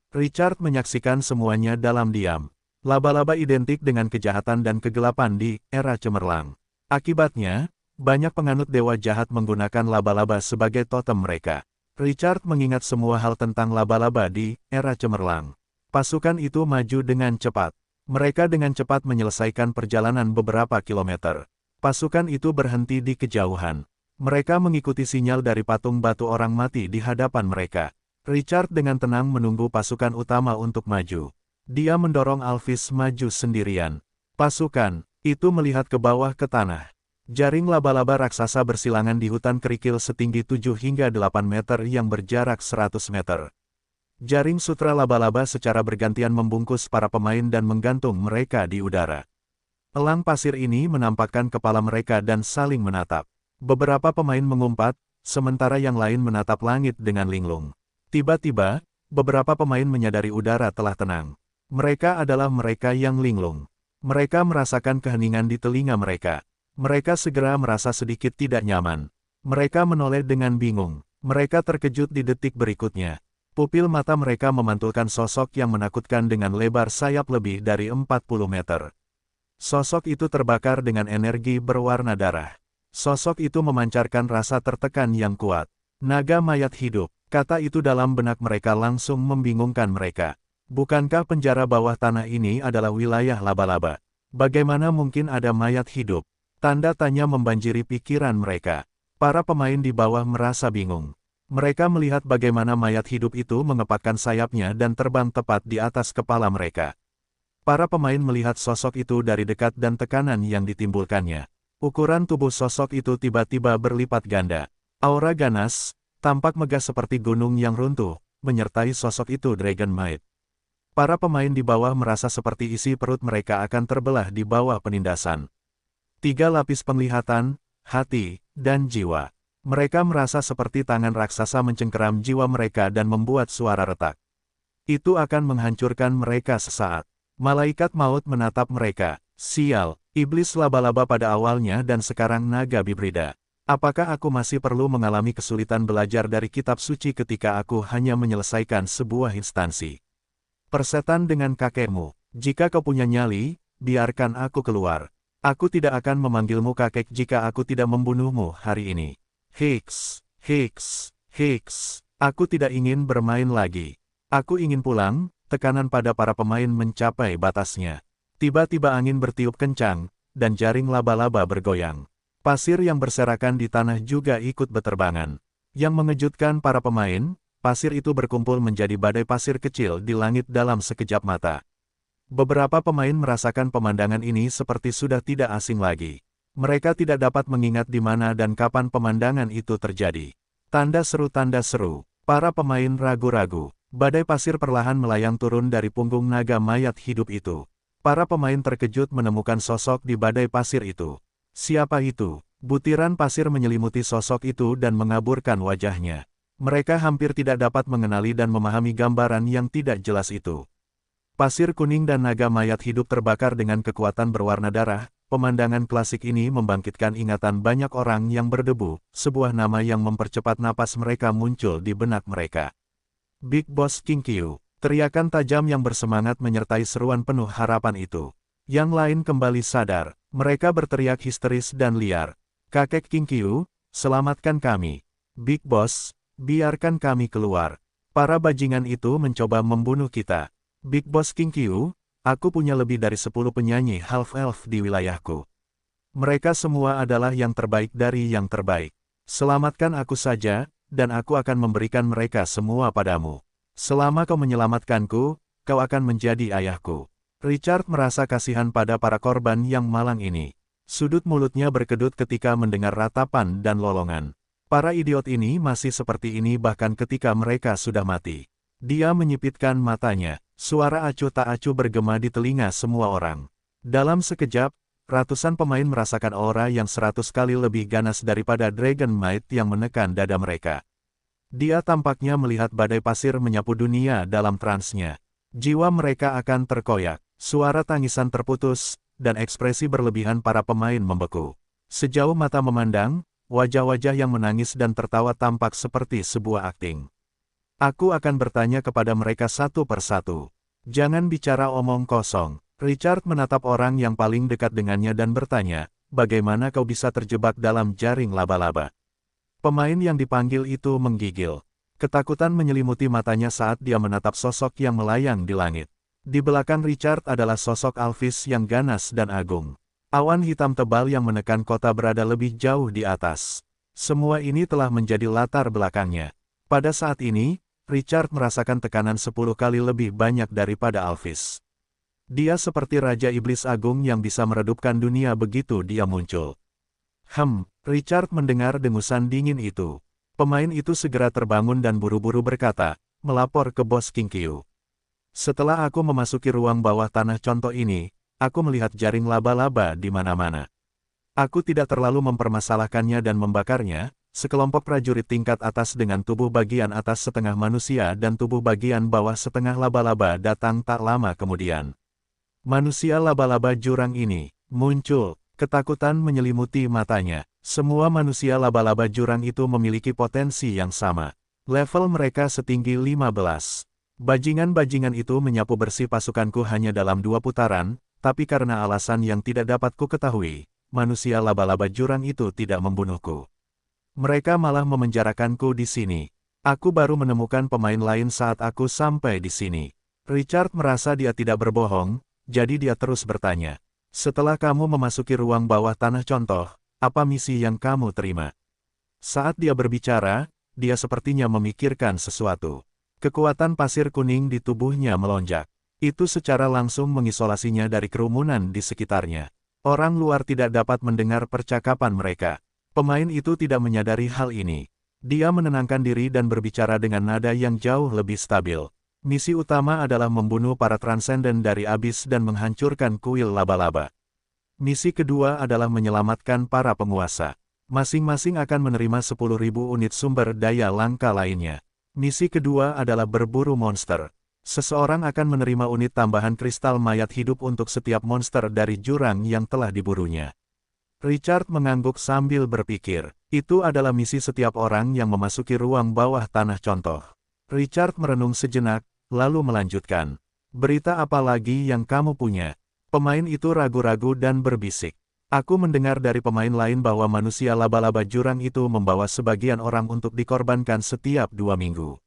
Richard menyaksikan semuanya dalam diam. Laba-laba identik dengan kejahatan dan kegelapan di era cemerlang. Akibatnya, banyak penganut dewa jahat menggunakan laba-laba sebagai totem mereka. Richard mengingat semua hal tentang laba-laba di era cemerlang. Pasukan itu maju dengan cepat. Mereka dengan cepat menyelesaikan perjalanan beberapa kilometer. Pasukan itu berhenti di kejauhan. Mereka mengikuti sinyal dari patung batu orang mati di hadapan mereka. Richard dengan tenang menunggu pasukan utama untuk maju. Dia mendorong Alvis maju sendirian. Pasukan itu melihat ke bawah ke tanah. Jaring laba-laba raksasa bersilangan di hutan kerikil setinggi 7 hingga 8 meter yang berjarak 100 meter. Jaring sutra laba-laba secara bergantian membungkus para pemain dan menggantung mereka di udara. Elang pasir ini menampakkan kepala mereka dan saling menatap. Beberapa pemain mengumpat, sementara yang lain menatap langit dengan linglung. Tiba-tiba, beberapa pemain menyadari udara telah tenang. Mereka adalah mereka yang linglung. Mereka merasakan keheningan di telinga mereka. Mereka segera merasa sedikit tidak nyaman. Mereka menoleh dengan bingung. Mereka terkejut di detik berikutnya. Pupil mata mereka memantulkan sosok yang menakutkan dengan lebar sayap lebih dari 40 meter. Sosok itu terbakar dengan energi berwarna darah. Sosok itu memancarkan rasa tertekan yang kuat. Naga mayat hidup, kata itu dalam benak mereka langsung membingungkan mereka. Bukankah penjara bawah tanah ini adalah wilayah laba-laba? Bagaimana mungkin ada mayat hidup? Tanda tanya membanjiri pikiran mereka. Para pemain di bawah merasa bingung. Mereka melihat bagaimana mayat hidup itu mengepakkan sayapnya dan terbang tepat di atas kepala mereka. Para pemain melihat sosok itu dari dekat dan tekanan yang ditimbulkannya. Ukuran tubuh sosok itu tiba-tiba berlipat ganda. Aura ganas, tampak megah seperti gunung yang runtuh, menyertai sosok itu Dragon Might. Para pemain di bawah merasa seperti isi perut mereka akan terbelah di bawah penindasan. 3 lapis penglihatan, hati, dan jiwa. Mereka merasa seperti tangan raksasa mencengkeram jiwa mereka dan membuat suara retak. Itu akan menghancurkan mereka sesaat. Malaikat maut menatap mereka. Sial, iblis laba-laba pada awalnya dan sekarang naga bibrida. Apakah aku masih perlu mengalami kesulitan belajar dari kitab suci ketika aku hanya menyelesaikan sebuah instansi? Persetan dengan kakekmu. Jika kau punya nyali, biarkan aku keluar. Aku tidak akan memanggilmu kakek jika aku tidak membunuhmu hari ini. Hicks, Hicks, Hicks. Aku tidak ingin bermain lagi. Aku ingin pulang. Tekanan pada para pemain mencapai batasnya. Tiba-tiba angin bertiup kencang, dan jaring laba-laba bergoyang. Pasir yang berserakan di tanah juga ikut berterbangan. Yang mengejutkan para pemain, pasir itu berkumpul menjadi badai pasir kecil di langit dalam sekejap mata. Beberapa pemain merasakan pemandangan ini seperti sudah tidak asing lagi. Mereka tidak dapat mengingat di mana dan kapan pemandangan itu terjadi. Tanda seru, para pemain ragu-ragu. Badai pasir perlahan melayang turun dari punggung naga mayat hidup itu. Para pemain terkejut menemukan sosok di badai pasir itu. Siapa itu? Butiran pasir menyelimuti sosok itu dan mengaburkan wajahnya. Mereka hampir tidak dapat mengenali dan memahami gambaran yang tidak jelas itu. Pasir kuning dan naga mayat hidup terbakar dengan kekuatan berwarna darah. Pemandangan klasik ini membangkitkan ingatan banyak orang yang berdebu, sebuah nama yang mempercepat napas mereka muncul di benak mereka. Big Boss King Qiu, teriakan tajam yang bersemangat menyertai seruan penuh harapan itu. Yang lain kembali sadar, mereka berteriak histeris dan liar. Kakek King Qiu, selamatkan kami. Big Boss, biarkan kami keluar. Para bajingan itu mencoba membunuh kita. Big Boss King Qiu, aku punya lebih dari 10 penyanyi half-elf di wilayahku. Mereka semua adalah yang terbaik dari yang terbaik. Selamatkan aku saja, dan aku akan memberikan mereka semua padamu. Selama kau menyelamatkanku, kau akan menjadi ayahku. Richard merasa kasihan pada para korban yang malang ini. Sudut mulutnya berkedut ketika mendengar ratapan dan lolongan. Para idiot ini masih seperti ini bahkan ketika mereka sudah mati. Dia menyipitkan matanya. Suara acuh tak acuh bergema di telinga semua orang. Dalam sekejap, ratusan pemain merasakan aura yang 100 kali lebih ganas daripada Dragon Might yang menekan dada mereka. Dia tampaknya melihat badai pasir menyapu dunia dalam transnya. Jiwa mereka akan terkoyak, suara tangisan terputus, dan ekspresi berlebihan para pemain membeku. Sejauh mata memandang, wajah-wajah yang menangis dan tertawa tampak seperti sebuah akting. Aku akan bertanya kepada mereka satu persatu. Jangan bicara omong kosong. Richard menatap orang yang paling dekat dengannya dan bertanya, bagaimana kau bisa terjebak dalam jaring laba-laba? Pemain yang dipanggil itu menggigil. Ketakutan menyelimuti matanya saat dia menatap sosok yang melayang di langit. Di belakang Richard adalah sosok Alvis yang ganas dan agung. Awan hitam tebal yang menekan kota berada lebih jauh di atas. Semua ini telah menjadi latar belakangnya. Pada saat ini, Richard merasakan tekanan 10 kali lebih banyak daripada Alphys. Dia seperti Raja Iblis Agung yang bisa meredupkan dunia begitu dia muncul. Richard mendengar dengusan dingin itu. Pemain itu segera terbangun dan buru-buru berkata, melapor ke bos Kinkyu. Setelah aku memasuki ruang bawah tanah contoh ini, aku melihat jaring laba-laba di mana-mana. Aku tidak terlalu mempermasalahkannya dan membakarnya. Sekelompok prajurit tingkat atas dengan tubuh bagian atas setengah manusia dan tubuh bagian bawah setengah laba-laba datang tak lama kemudian. Manusia laba-laba jurang ini muncul, ketakutan menyelimuti matanya. Semua manusia laba-laba jurang itu memiliki potensi yang sama. Level mereka setinggi 15. Bajingan-bajingan itu menyapu bersih pasukanku hanya dalam 2 putaran, tapi karena alasan yang tidak dapat ku ketahui, manusia laba-laba jurang itu tidak membunuhku. Mereka malah memenjarakanku di sini. Aku baru menemukan pemain lain saat aku sampai di sini. Richard merasa dia tidak berbohong, jadi dia terus bertanya. Setelah kamu memasuki ruang bawah tanah contoh, apa misi yang kamu terima? Saat dia berbicara, dia sepertinya memikirkan sesuatu. Kekuatan pasir kuning di tubuhnya melonjak. Itu secara langsung mengisolasinya dari kerumunan di sekitarnya. Orang luar tidak dapat mendengar percakapan mereka. Pemain itu tidak menyadari hal ini. Dia menenangkan diri dan berbicara dengan nada yang jauh lebih stabil. Misi utama adalah membunuh para transenden dari abis dan menghancurkan kuil laba-laba. Misi kedua adalah menyelamatkan para penguasa. Masing-masing akan menerima 10.000 unit sumber daya langka lainnya. Misi kedua adalah berburu monster. Seseorang akan menerima unit tambahan kristal mayat hidup untuk setiap monster dari jurang yang telah diburunya. Richard mengangguk sambil berpikir. Itu adalah misi setiap orang yang memasuki ruang bawah tanah contoh. Richard merenung sejenak, lalu melanjutkan. Berita apa lagi yang kamu punya? Pemain itu ragu-ragu dan berbisik. Aku mendengar dari pemain lain bahwa manusia laba-laba jurang itu membawa sebagian orang untuk dikorbankan setiap 2 minggu.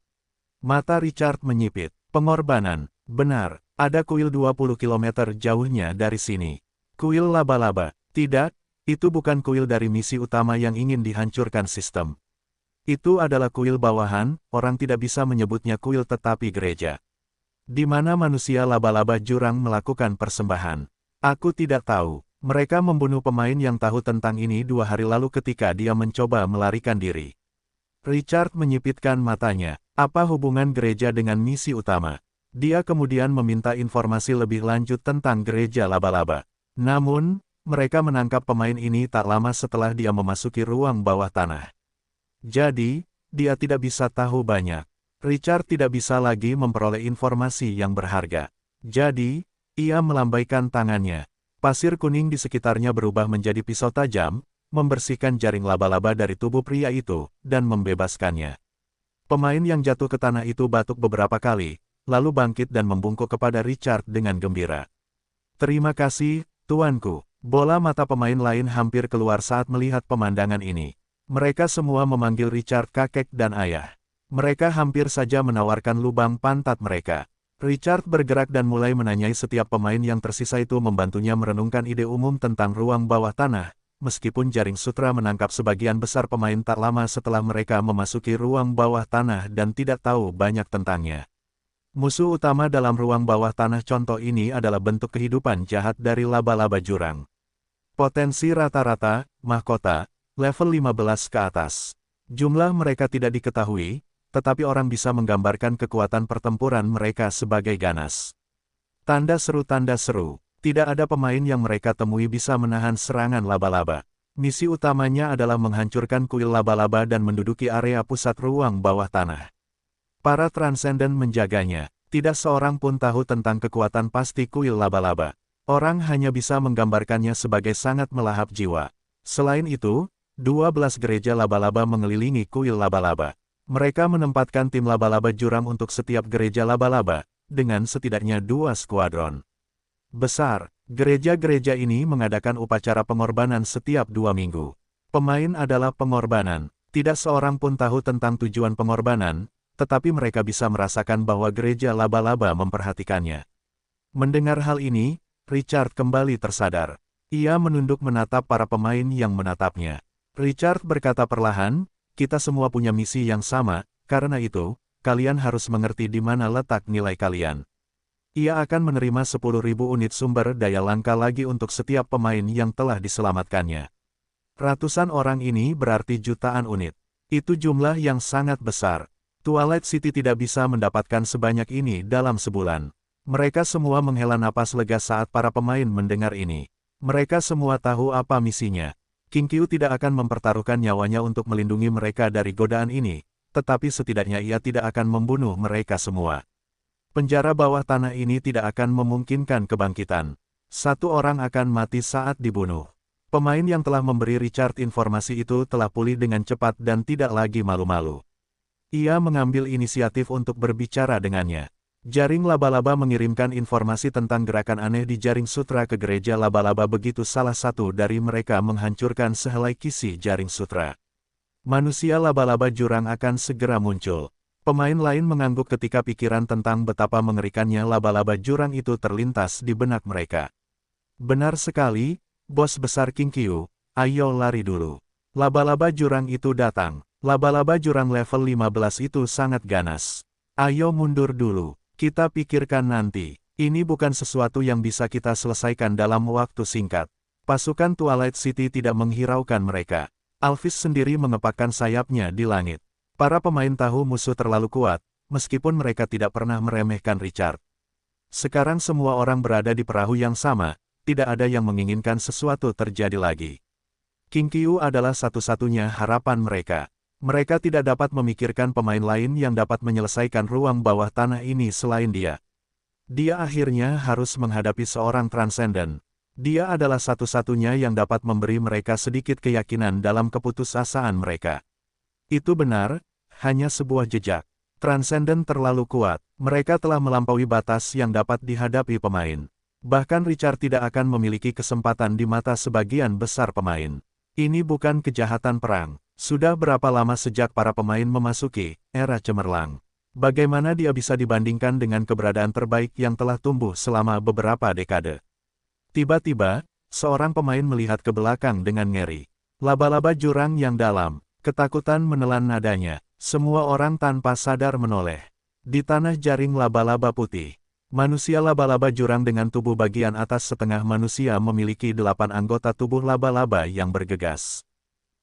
Mata Richard menyipit. Pengorbanan. Benar, ada kuil 20 km jauhnya dari sini. Kuil laba-laba. Tidak, itu bukan kuil dari misi utama yang ingin dihancurkan sistem. Itu adalah kuil bawahan, orang tidak bisa menyebutnya kuil tetapi gereja. Di mana manusia laba-laba jurang melakukan persembahan. Aku tidak tahu. Mereka membunuh pemain yang tahu tentang ini 2 hari lalu ketika dia mencoba melarikan diri. Richard menyipitkan matanya. Apa hubungan gereja dengan misi utama? Dia kemudian meminta informasi lebih lanjut tentang gereja laba-laba. Namun, mereka menangkap pemain ini tak lama setelah dia memasuki ruang bawah tanah. Jadi, dia tidak bisa tahu banyak. Richard tidak bisa lagi memperoleh informasi yang berharga. Jadi, ia melambaikan tangannya. Pasir kuning di sekitarnya berubah menjadi pisau tajam, membersihkan jaring laba-laba dari tubuh pria itu, dan membebaskannya. Pemain yang jatuh ke tanah itu batuk beberapa kali, lalu bangkit dan membungkuk kepada Richard dengan gembira. Terima kasih, tuanku. Bola mata pemain lain hampir keluar saat melihat pemandangan ini. Mereka semua memanggil Richard kakek dan ayah. Mereka hampir saja menawarkan lubang pantat mereka. Richard bergerak dan mulai menanyai setiap pemain yang tersisa itu membantunya merenungkan ide umum tentang ruang bawah tanah. Meskipun jaring sutra menangkap sebagian besar pemain tak lama setelah mereka memasuki ruang bawah tanah dan tidak tahu banyak tentangnya. Musuh utama dalam ruang bawah tanah contoh ini adalah bentuk kehidupan jahat dari laba-laba jurang. Potensi rata-rata, mahkota, level 15 ke atas. Jumlah mereka tidak diketahui, tetapi orang bisa menggambarkan kekuatan pertempuran mereka sebagai ganas. Tanda seru. Tidak ada pemain yang mereka temui bisa menahan serangan laba-laba. Misi utamanya adalah menghancurkan kuil laba-laba dan menduduki area pusat ruang bawah tanah. Para transenden menjaganya. Tidak seorang pun tahu tentang kekuatan pasti kuil laba-laba. Orang hanya bisa menggambarkannya sebagai sangat melahap jiwa. Selain itu, 12 gereja laba-laba mengelilingi kuil laba-laba. Mereka menempatkan tim laba-laba jurang untuk setiap gereja laba-laba, dengan setidaknya 2 skuadron besar. Gereja-gereja ini mengadakan upacara pengorbanan setiap 2 minggu. Pemain adalah pengorbanan. Tidak seorang pun tahu tentang tujuan pengorbanan, tetapi mereka bisa merasakan bahwa gereja laba-laba memperhatikannya. Mendengar hal ini, Richard kembali tersadar. Ia menunduk menatap para pemain yang menatapnya. Richard berkata perlahan, kita semua punya misi yang sama, karena itu, kalian harus mengerti di mana letak nilai kalian. Ia akan menerima 10.000 unit sumber daya langka lagi untuk setiap pemain yang telah diselamatkannya. Ratusan orang ini berarti jutaan unit. Itu jumlah yang sangat besar. Twilight City tidak bisa mendapatkan sebanyak ini dalam sebulan. Mereka semua menghela napas lega saat para pemain mendengar ini. Mereka semua tahu apa misinya. King Qiu tidak akan mempertaruhkan nyawanya untuk melindungi mereka dari godaan ini, tetapi setidaknya ia tidak akan membunuh mereka semua. Penjara bawah tanah ini tidak akan memungkinkan kebangkitan. Satu orang akan mati saat dibunuh. Pemain yang telah memberi Richard informasi itu telah pulih dengan cepat dan tidak lagi malu-malu. Ia mengambil inisiatif untuk berbicara dengannya. Jaring laba-laba mengirimkan informasi tentang gerakan aneh di jaring sutra ke gereja laba-laba begitu salah satu dari mereka menghancurkan sehelai kisi jaring sutra. Manusia laba-laba jurang akan segera muncul. Pemain lain mengangguk ketika pikiran tentang betapa mengerikannya laba-laba jurang itu terlintas di benak mereka. Benar sekali, bos besar King Qiu, ayo lari dulu. Laba-laba jurang itu datang. Laba-laba jurang level 15 itu sangat ganas. Ayo mundur dulu, kita pikirkan nanti. Ini bukan sesuatu yang bisa kita selesaikan dalam waktu singkat. Pasukan Twilight City tidak menghiraukan mereka. Alphys sendiri mengepakkan sayapnya di langit. Para pemain tahu musuh terlalu kuat, meskipun mereka tidak pernah meremehkan Richard. Sekarang semua orang berada di perahu yang sama, tidak ada yang menginginkan sesuatu terjadi lagi. King Qiu adalah satu-satunya harapan mereka. Mereka tidak dapat memikirkan pemain lain yang dapat menyelesaikan ruang bawah tanah ini selain dia. Dia akhirnya harus menghadapi seorang transenden. Dia adalah satu-satunya yang dapat memberi mereka sedikit keyakinan dalam keputusasaan mereka. Itu benar, hanya sebuah jejak. Transenden terlalu kuat. Mereka telah melampaui batas yang dapat dihadapi pemain. Bahkan Richard tidak akan memiliki kesempatan di mata sebagian besar pemain. Ini bukan kejahatan perang. Sudah berapa lama sejak para pemain memasuki era cemerlang? Bagaimana dia bisa dibandingkan dengan keberadaan terbaik yang telah tumbuh selama beberapa dekade? Tiba-tiba, seorang pemain melihat ke belakang dengan ngeri. Laba-laba jurang yang dalam, ketakutan menelan nadanya. Semua orang tanpa sadar menoleh. Di tanah jaring laba-laba putih, manusia laba-laba jurang dengan tubuh bagian atas setengah manusia memiliki 8 anggota tubuh laba-laba yang bergegas.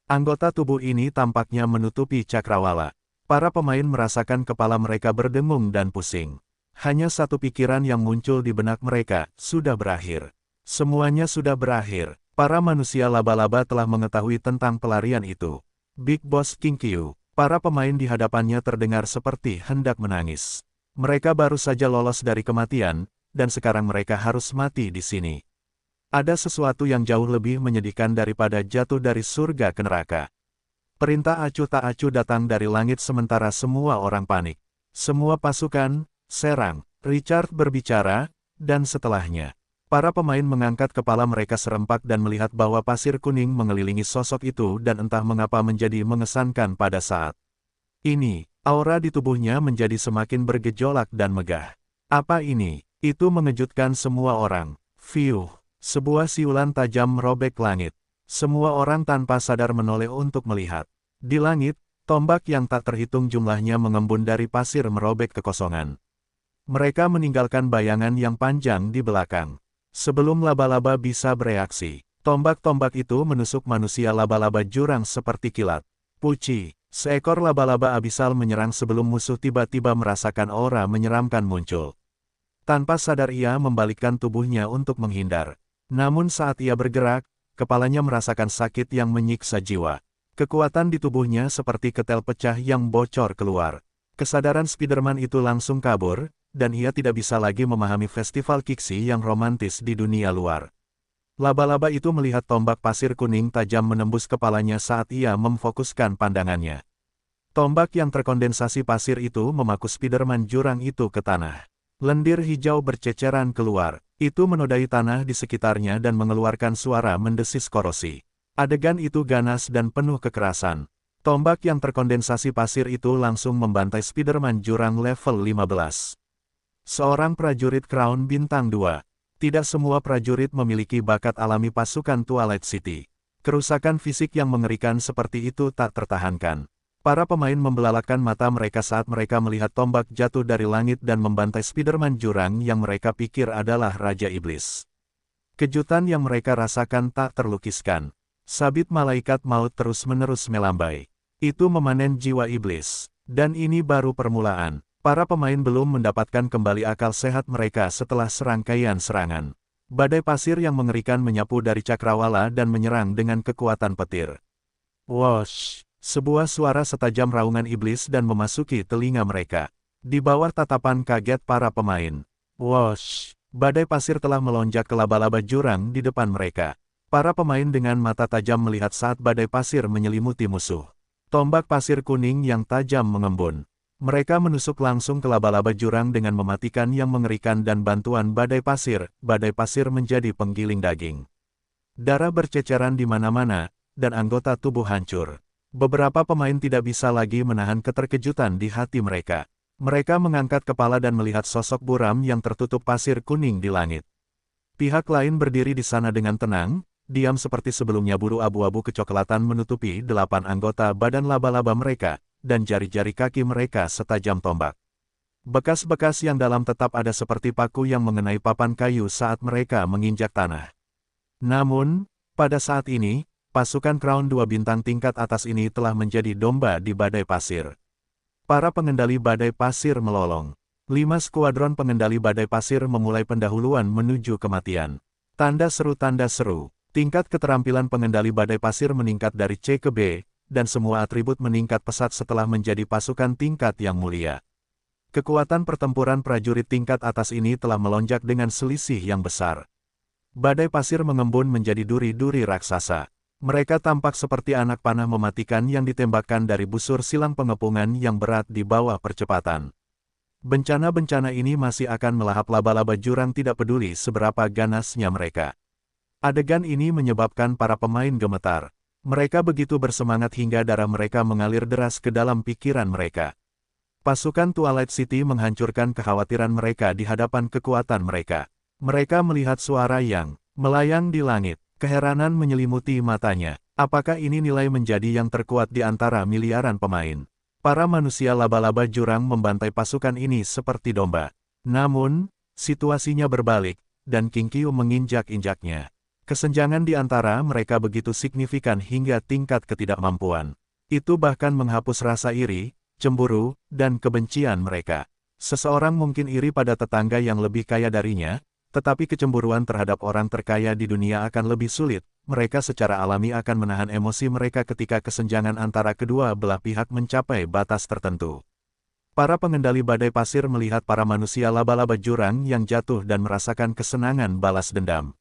Anggota tubuh ini tampaknya menutupi cakrawala. Para pemain merasakan kepala mereka berdengung dan pusing. Hanya satu pikiran yang muncul di benak mereka, sudah berakhir. Semuanya sudah berakhir. Para manusia laba-laba telah mengetahui tentang pelarian itu. Big Boss King Qiu, para pemain di hadapannya terdengar seperti hendak menangis. Mereka baru saja lolos dari kematian, dan sekarang mereka harus mati di sini. Ada sesuatu yang jauh lebih menyedihkan daripada jatuh dari surga ke neraka. Perintah acuh tak acuh datang dari langit sementara semua orang panik. Semua pasukan, serang. Richard berbicara, dan setelahnya, para pemain mengangkat kepala mereka serempak dan melihat bahwa pasir kuning mengelilingi sosok itu dan entah mengapa menjadi mengesankan pada saat ini. Aura di tubuhnya menjadi semakin bergejolak dan megah. Apa ini? Itu mengejutkan semua orang. Fiuh. Sebuah siulan tajam merobek langit. Semua orang tanpa sadar menoleh untuk melihat. Di langit, tombak yang tak terhitung jumlahnya mengembun dari pasir merobek kekosongan. Mereka meninggalkan bayangan yang panjang di belakang. Sebelum laba-laba bisa bereaksi, tombak-tombak itu menusuk manusia laba-laba jurang seperti kilat. Puci, seekor laba-laba abisal menyerang sebelum musuh tiba-tiba merasakan aura menyeramkan muncul. Tanpa sadar ia membalikkan tubuhnya untuk menghindar. Namun saat ia bergerak, kepalanya merasakan sakit yang menyiksa jiwa. Kekuatan di tubuhnya seperti ketel pecah yang bocor keluar. Kesadaran Spiderman itu langsung kabur, dan ia tidak bisa lagi memahami festival Kixi yang romantis di dunia luar. Laba-laba itu melihat tombak pasir kuning tajam menembus kepalanya saat ia memfokuskan pandangannya. Tombak yang terkondensasi pasir itu memaku Spiderman jurang itu ke tanah. Lendir hijau berceceran keluar. Itu menodai tanah di sekitarnya dan mengeluarkan suara mendesis korosi. Adegan itu ganas dan penuh kekerasan. Tombak yang terkondensasi pasir itu langsung membantai Spiderman jurang level 15. Seorang prajurit Crown Bintang 2. Tidak semua prajurit memiliki bakat alami pasukan Twilight City. Kerusakan fisik yang mengerikan seperti itu tak tertahankan. Para pemain membelalakan mata mereka saat mereka melihat tombak jatuh dari langit dan membantai Spiderman jurang yang mereka pikir adalah Raja Iblis. Kejutan yang mereka rasakan tak terlukiskan. Sabit malaikat maut terus-menerus melambai. Itu memanen jiwa iblis. Dan ini baru permulaan. Para pemain belum mendapatkan kembali akal sehat mereka setelah serangkaian serangan. Badai pasir yang mengerikan menyapu dari cakrawala dan menyerang dengan kekuatan petir. Wosh! Sebuah suara setajam raungan iblis dan memasuki telinga mereka. Di bawah tatapan kaget para pemain. Wosh! Badai pasir telah melonjak ke laba-laba jurang di depan mereka. Para pemain dengan mata tajam melihat saat badai pasir menyelimuti musuh. Tombak pasir kuning yang tajam mengembun. Mereka menusuk langsung ke laba-laba jurang dengan mematikan yang mengerikan dan bantuan badai pasir menjadi penggiling daging. Darah berceceran di mana-mana, dan anggota tubuh hancur. Beberapa pemain tidak bisa lagi menahan keterkejutan di hati mereka. Mereka mengangkat kepala dan melihat sosok buram yang tertutup pasir kuning di langit. Pihak lain berdiri di sana dengan tenang, diam seperti sebelumnya. Bulu abu-abu kecoklatan menutupi 8 anggota badan laba-laba mereka, dan jari-jari kaki mereka setajam tombak. Bekas-bekas yang dalam tetap ada seperti paku yang mengenai papan kayu saat mereka menginjak tanah. Namun, pada saat ini, pasukan Crown 2 bintang tingkat atas ini telah menjadi domba di badai pasir. Para pengendali badai pasir melolong. 5 skuadron pengendali badai pasir memulai pendahuluan menuju kematian. Tanda seru. Tingkat keterampilan pengendali badai pasir meningkat dari C ke B, dan semua atribut meningkat pesat setelah menjadi pasukan tingkat yang mulia. Kekuatan pertempuran prajurit tingkat atas ini telah melonjak dengan selisih yang besar. Badai pasir mengembun menjadi duri-duri raksasa. Mereka tampak seperti anak panah mematikan yang ditembakkan dari busur silang pengepungan yang berat di bawah percepatan. Bencana-bencana ini masih akan melahap laba-laba jurang tidak peduli seberapa ganasnya mereka. Adegan ini menyebabkan para pemain gemetar. Mereka begitu bersemangat hingga darah mereka mengalir deras ke dalam pikiran mereka. Pasukan Twilight City menghancurkan kekhawatiran mereka di hadapan kekuatan mereka. Mereka melihat suara yang melayang di langit. Keheranan menyelimuti matanya. Apakah ini nilai menjadi yang terkuat di antara miliaran pemain? Para manusia laba-laba jurang membantai pasukan ini seperti domba. Namun, situasinya berbalik, dan King Qiu menginjak-injaknya. Kesenjangan di antara mereka begitu signifikan hingga tingkat ketidakmampuan. Itu bahkan menghapus rasa iri, cemburu, dan kebencian mereka. Seseorang mungkin iri pada tetangga yang lebih kaya darinya, tetapi kecemburuan terhadap orang terkaya di dunia akan lebih sulit. Mereka secara alami akan menahan emosi mereka ketika kesenjangan antara kedua belah pihak mencapai batas tertentu. Para pengendali badai pasir melihat para manusia laba-laba jurang yang jatuh dan merasakan kesenangan balas dendam.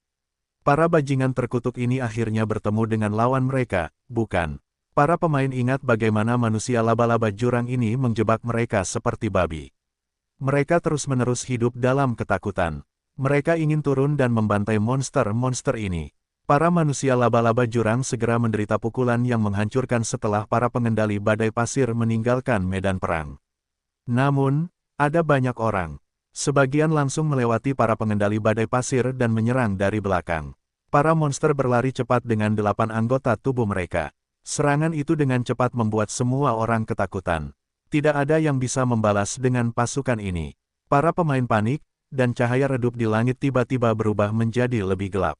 Para bajingan terkutuk ini akhirnya bertemu dengan lawan mereka, bukan? Para pemain ingat bagaimana manusia laba-laba jurang ini menjebak mereka seperti babi. Mereka terus-menerus hidup dalam ketakutan. Mereka ingin turun dan membantai monster-monster ini. Para manusia laba-laba jurang segera menderita pukulan yang menghancurkan setelah para pengendali badai pasir meninggalkan medan perang. Namun, ada banyak orang. Sebagian langsung melewati para pengendali badai pasir dan menyerang dari belakang. Para monster berlari cepat dengan 8 anggota tubuh mereka. Serangan itu dengan cepat membuat semua orang ketakutan. Tidak ada yang bisa membalas dengan pasukan ini. Para pemain panik, dan cahaya redup di langit tiba-tiba berubah menjadi lebih gelap.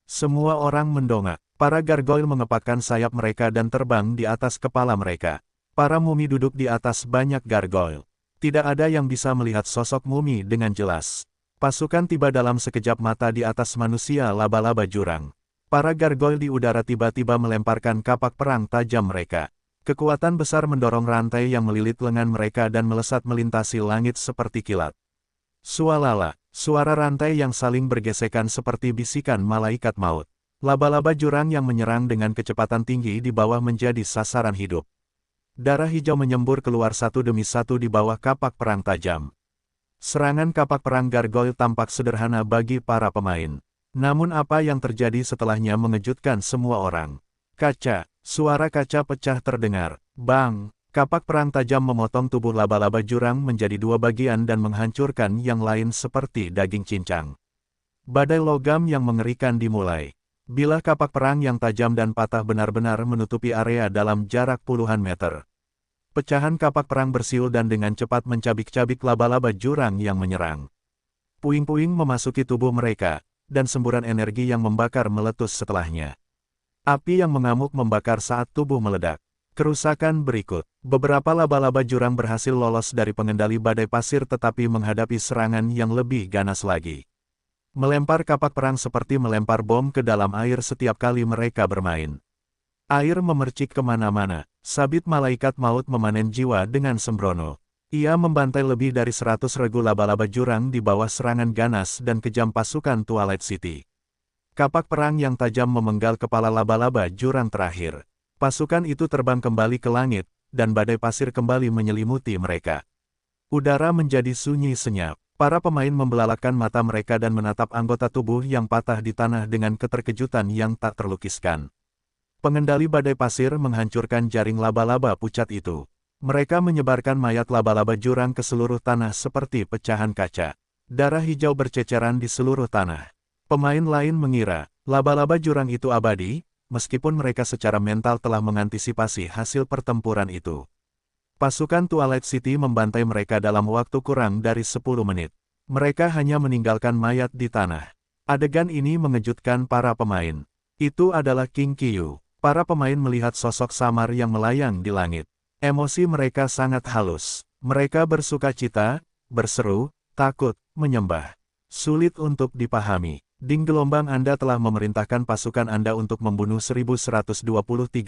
Semua orang mendongak. Para gargoyle mengepakkan sayap mereka dan terbang di atas kepala mereka. Para mumi duduk di atas banyak gargoyle. Tidak ada yang bisa melihat sosok mumi dengan jelas. Pasukan tiba dalam sekejap mata di atas manusia laba-laba jurang. Para gargoyle di udara tiba-tiba melemparkan kapak perang tajam mereka. Kekuatan besar mendorong rantai yang melilit lengan mereka dan melesat melintasi langit seperti kilat. Sualala, suara rantai yang saling bergesekan seperti bisikan malaikat maut. Laba-laba jurang yang menyerang dengan kecepatan tinggi di bawah menjadi sasaran hidup. Darah hijau menyembur keluar satu demi satu di bawah kapak perang tajam. Serangan kapak perang gargoyle tampak sederhana bagi para pemain. Namun apa yang terjadi setelahnya mengejutkan semua orang. Kaca, suara kaca pecah terdengar. Bang! Kapak perang tajam memotong tubuh laba-laba jurang menjadi 2 bagian dan menghancurkan yang lain seperti daging cincang. Badai logam yang mengerikan dimulai. Bilah kapak perang yang tajam dan patah benar-benar menutupi area dalam jarak puluhan meter. Pecahan kapak perang bersiul dan dengan cepat mencabik-cabik laba-laba jurang yang menyerang. Puing-puing memasuki tubuh mereka, dan semburan energi yang membakar meletus setelahnya. Api yang mengamuk membakar saat tubuh meledak. Kerusakan berikut. Beberapa laba-laba jurang berhasil lolos dari pengendali badai pasir tetapi menghadapi serangan yang lebih ganas lagi. Melempar kapak perang seperti melempar bom ke dalam air setiap kali mereka bermain. Air memercik kemana-mana. Sabit malaikat maut memanen jiwa dengan sembrono. Ia membantai lebih dari 100 regu laba-laba jurang di bawah serangan ganas dan kejam pasukan Twilight City. Kapak perang yang tajam memenggal kepala laba-laba jurang terakhir. Pasukan itu terbang kembali ke langit, dan badai pasir kembali menyelimuti mereka. Udara menjadi sunyi senyap. Para pemain membelalakan mata mereka dan menatap anggota tubuh yang patah di tanah dengan keterkejutan yang tak terlukiskan. Pengendali badai pasir menghancurkan jaring laba-laba pucat itu. Mereka menyebarkan mayat laba-laba jurang ke seluruh tanah seperti pecahan kaca. Darah hijau berceceran di seluruh tanah. Pemain lain mengira, laba-laba jurang itu abadi, meskipun mereka secara mental telah mengantisipasi hasil pertempuran itu. Pasukan Twilight City membantai mereka dalam waktu kurang dari 10 menit. Mereka hanya meninggalkan mayat di tanah. Adegan ini mengejutkan para pemain. Itu adalah King Qiyu. Para pemain melihat sosok samar yang melayang di langit. Emosi mereka sangat halus. Mereka bersukacita, berseru, takut, menyembah. Sulit untuk dipahami. Ding gelombang Anda telah memerintahkan pasukan Anda untuk membunuh 1123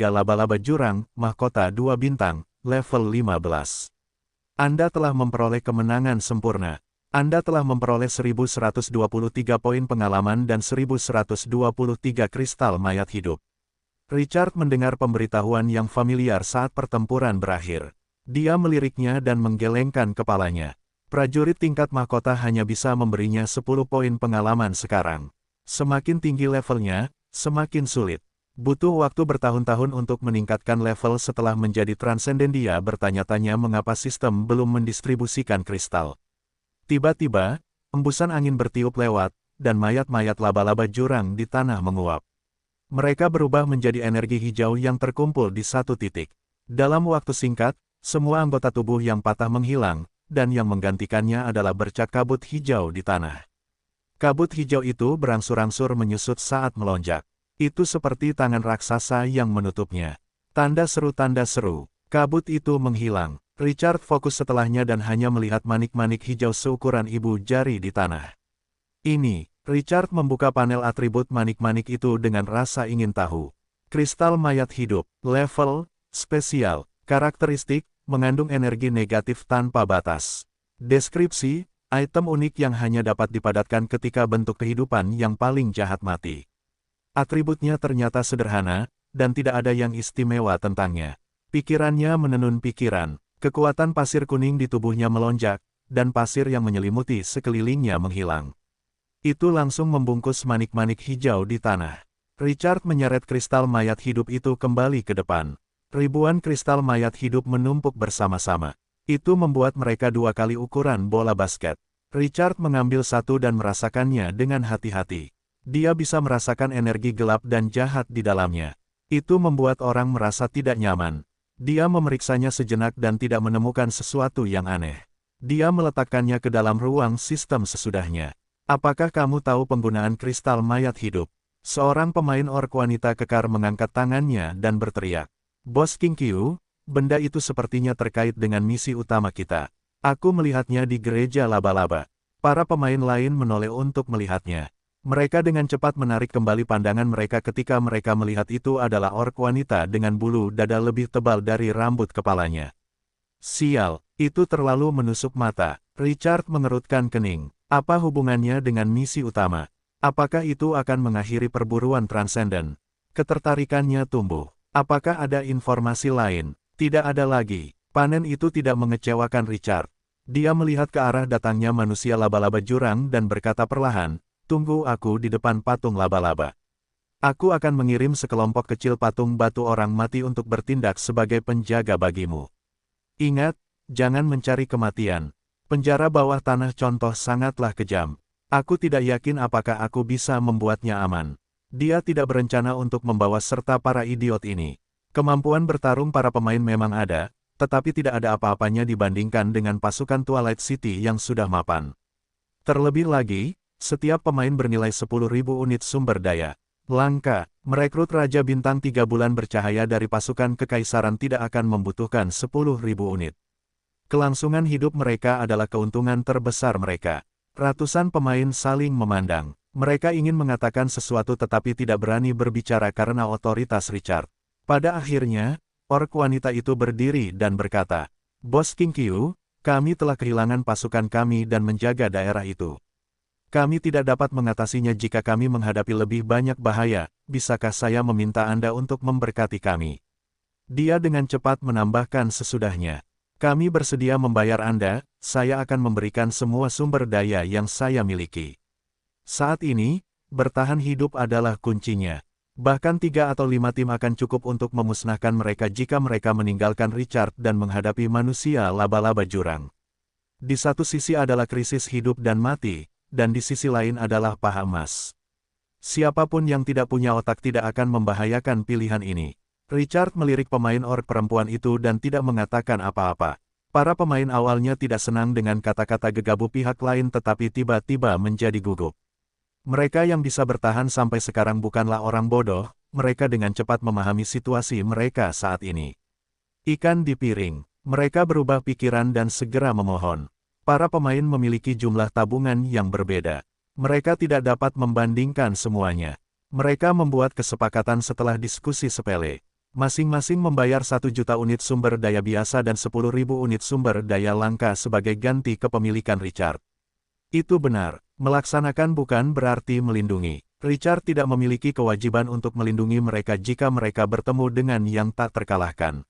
laba-laba jurang, mahkota 2 bintang, level 15. Anda telah memperoleh kemenangan sempurna. Anda telah memperoleh 1123 poin pengalaman dan 1123 kristal mayat hidup. Richard mendengar pemberitahuan yang familiar saat pertempuran berakhir. Dia meliriknya dan menggelengkan kepalanya. Prajurit tingkat mahkota hanya bisa memberinya 10 poin pengalaman sekarang. Semakin tinggi levelnya, semakin sulit. Butuh waktu bertahun-tahun untuk meningkatkan level setelah menjadi transenden. Dia bertanya-tanya mengapa sistem belum mendistribusikan kristal. Tiba-tiba, embusan angin bertiup lewat, dan mayat-mayat laba-laba jurang di tanah menguap. Mereka berubah menjadi energi hijau yang terkumpul di satu titik. Dalam waktu singkat, semua anggota tubuh yang patah menghilang, dan yang menggantikannya adalah bercak kabut hijau di tanah. Kabut hijau itu berangsur-angsur menyusut saat melonjak. Itu seperti tangan raksasa yang menutupnya. Tanda seru, kabut itu menghilang. Richard fokus setelahnya dan hanya melihat manik-manik hijau seukuran ibu jari di tanah. Ini, Richard membuka panel atribut manik-manik itu dengan rasa ingin tahu. Kristal mayat hidup, level, spesial, karakteristik, mengandung energi negatif tanpa batas. Deskripsi, item unik yang hanya dapat dipadatkan ketika bentuk kehidupan yang paling jahat mati. Atributnya ternyata sederhana, dan tidak ada yang istimewa tentangnya. Pikirannya menenun pikiran, kekuatan pasir kuning di tubuhnya melonjak, dan pasir yang menyelimuti sekelilingnya menghilang. Itu langsung membungkus manik-manik hijau di tanah. Richard menyeret kristal mayat hidup itu kembali ke depan. Ribuan kristal mayat hidup menumpuk bersama-sama. Itu membuat mereka 2 kali ukuran bola basket. Richard mengambil satu dan merasakannya dengan hati-hati. Dia bisa merasakan energi gelap dan jahat di dalamnya. Itu membuat orang merasa tidak nyaman. Dia memeriksanya sejenak dan tidak menemukan sesuatu yang aneh. Dia meletakkannya ke dalam ruang sistem sesudahnya. Apakah kamu tahu penggunaan kristal mayat hidup? Seorang pemain orc wanita kekar mengangkat tangannya dan berteriak. Bos King Qiyu, benda itu sepertinya terkait dengan misi utama kita. Aku melihatnya di gereja laba-laba. Para pemain lain menoleh untuk melihatnya. Mereka dengan cepat menarik kembali pandangan mereka ketika mereka melihat itu adalah orc wanita dengan bulu dada lebih tebal dari rambut kepalanya. Sial, itu terlalu menusuk mata. Richard mengerutkan kening. Apa hubungannya dengan misi utama? Apakah itu akan mengakhiri perburuan transenden? Ketertarikannya tumbuh. Apakah ada informasi lain? Tidak ada lagi. Panen itu tidak mengecewakan Richard. Dia melihat ke arah datangnya manusia laba-laba jurang dan berkata perlahan, "Tunggu aku di depan patung laba-laba. Aku akan mengirim sekelompok kecil patung batu orang mati untuk bertindak sebagai penjaga bagimu. Ingat, jangan mencari kematian. Penjara bawah tanah contoh sangatlah kejam. Aku tidak yakin apakah aku bisa membuatnya aman." Dia tidak berencana untuk membawa serta para idiot ini. Kemampuan bertarung para pemain memang ada, tetapi tidak ada apa-apanya dibandingkan dengan pasukan Twilight City yang sudah mapan. Terlebih lagi, setiap pemain bernilai 10.000 unit sumber daya. Langka, merekrut Raja Bintang 3 bulan bercahaya dari pasukan Kekaisaran tidak akan membutuhkan 10.000 unit. Kelangsungan hidup mereka adalah keuntungan terbesar mereka. Ratusan pemain saling memandang. Mereka ingin mengatakan sesuatu tetapi tidak berani berbicara karena otoritas Richard. Pada akhirnya, ork wanita itu berdiri dan berkata, "Bos King Qiu, kami telah kehilangan pasukan kami dan menjaga daerah itu. Kami tidak dapat mengatasinya jika kami menghadapi lebih banyak bahaya, bisakah saya meminta Anda untuk memberkati kami?" Dia dengan cepat menambahkan sesudahnya, "Kami bersedia membayar Anda, saya akan memberikan semua sumber daya yang saya miliki." Saat ini, bertahan hidup adalah kuncinya. Bahkan 3 atau 5 tim akan cukup untuk memusnahkan mereka jika mereka meninggalkan Richard dan menghadapi manusia laba-laba jurang. Di satu sisi adalah krisis hidup dan mati, dan di sisi lain adalah paha emas. Siapapun yang tidak punya otak tidak akan membahayakan pilihan ini. Richard melirik pemain ork perempuan itu dan tidak mengatakan apa-apa. Para pemain awalnya tidak senang dengan kata-kata gegabah pihak lain tetapi tiba-tiba menjadi gugup. Mereka yang bisa bertahan sampai sekarang bukanlah orang bodoh, mereka dengan cepat memahami situasi mereka saat ini. Ikan di piring, mereka berubah pikiran dan segera memohon. Para pemain memiliki jumlah tabungan yang berbeda. Mereka tidak dapat membandingkan semuanya. Mereka membuat kesepakatan setelah diskusi sepele. Masing-masing membayar 1 juta unit sumber daya biasa dan 10.000 unit sumber daya langka sebagai ganti kepemilikan Richard. Itu benar. Melaksanakan bukan berarti melindungi. Richard tidak memiliki kewajiban untuk melindungi mereka jika mereka bertemu dengan yang tak terkalahkan.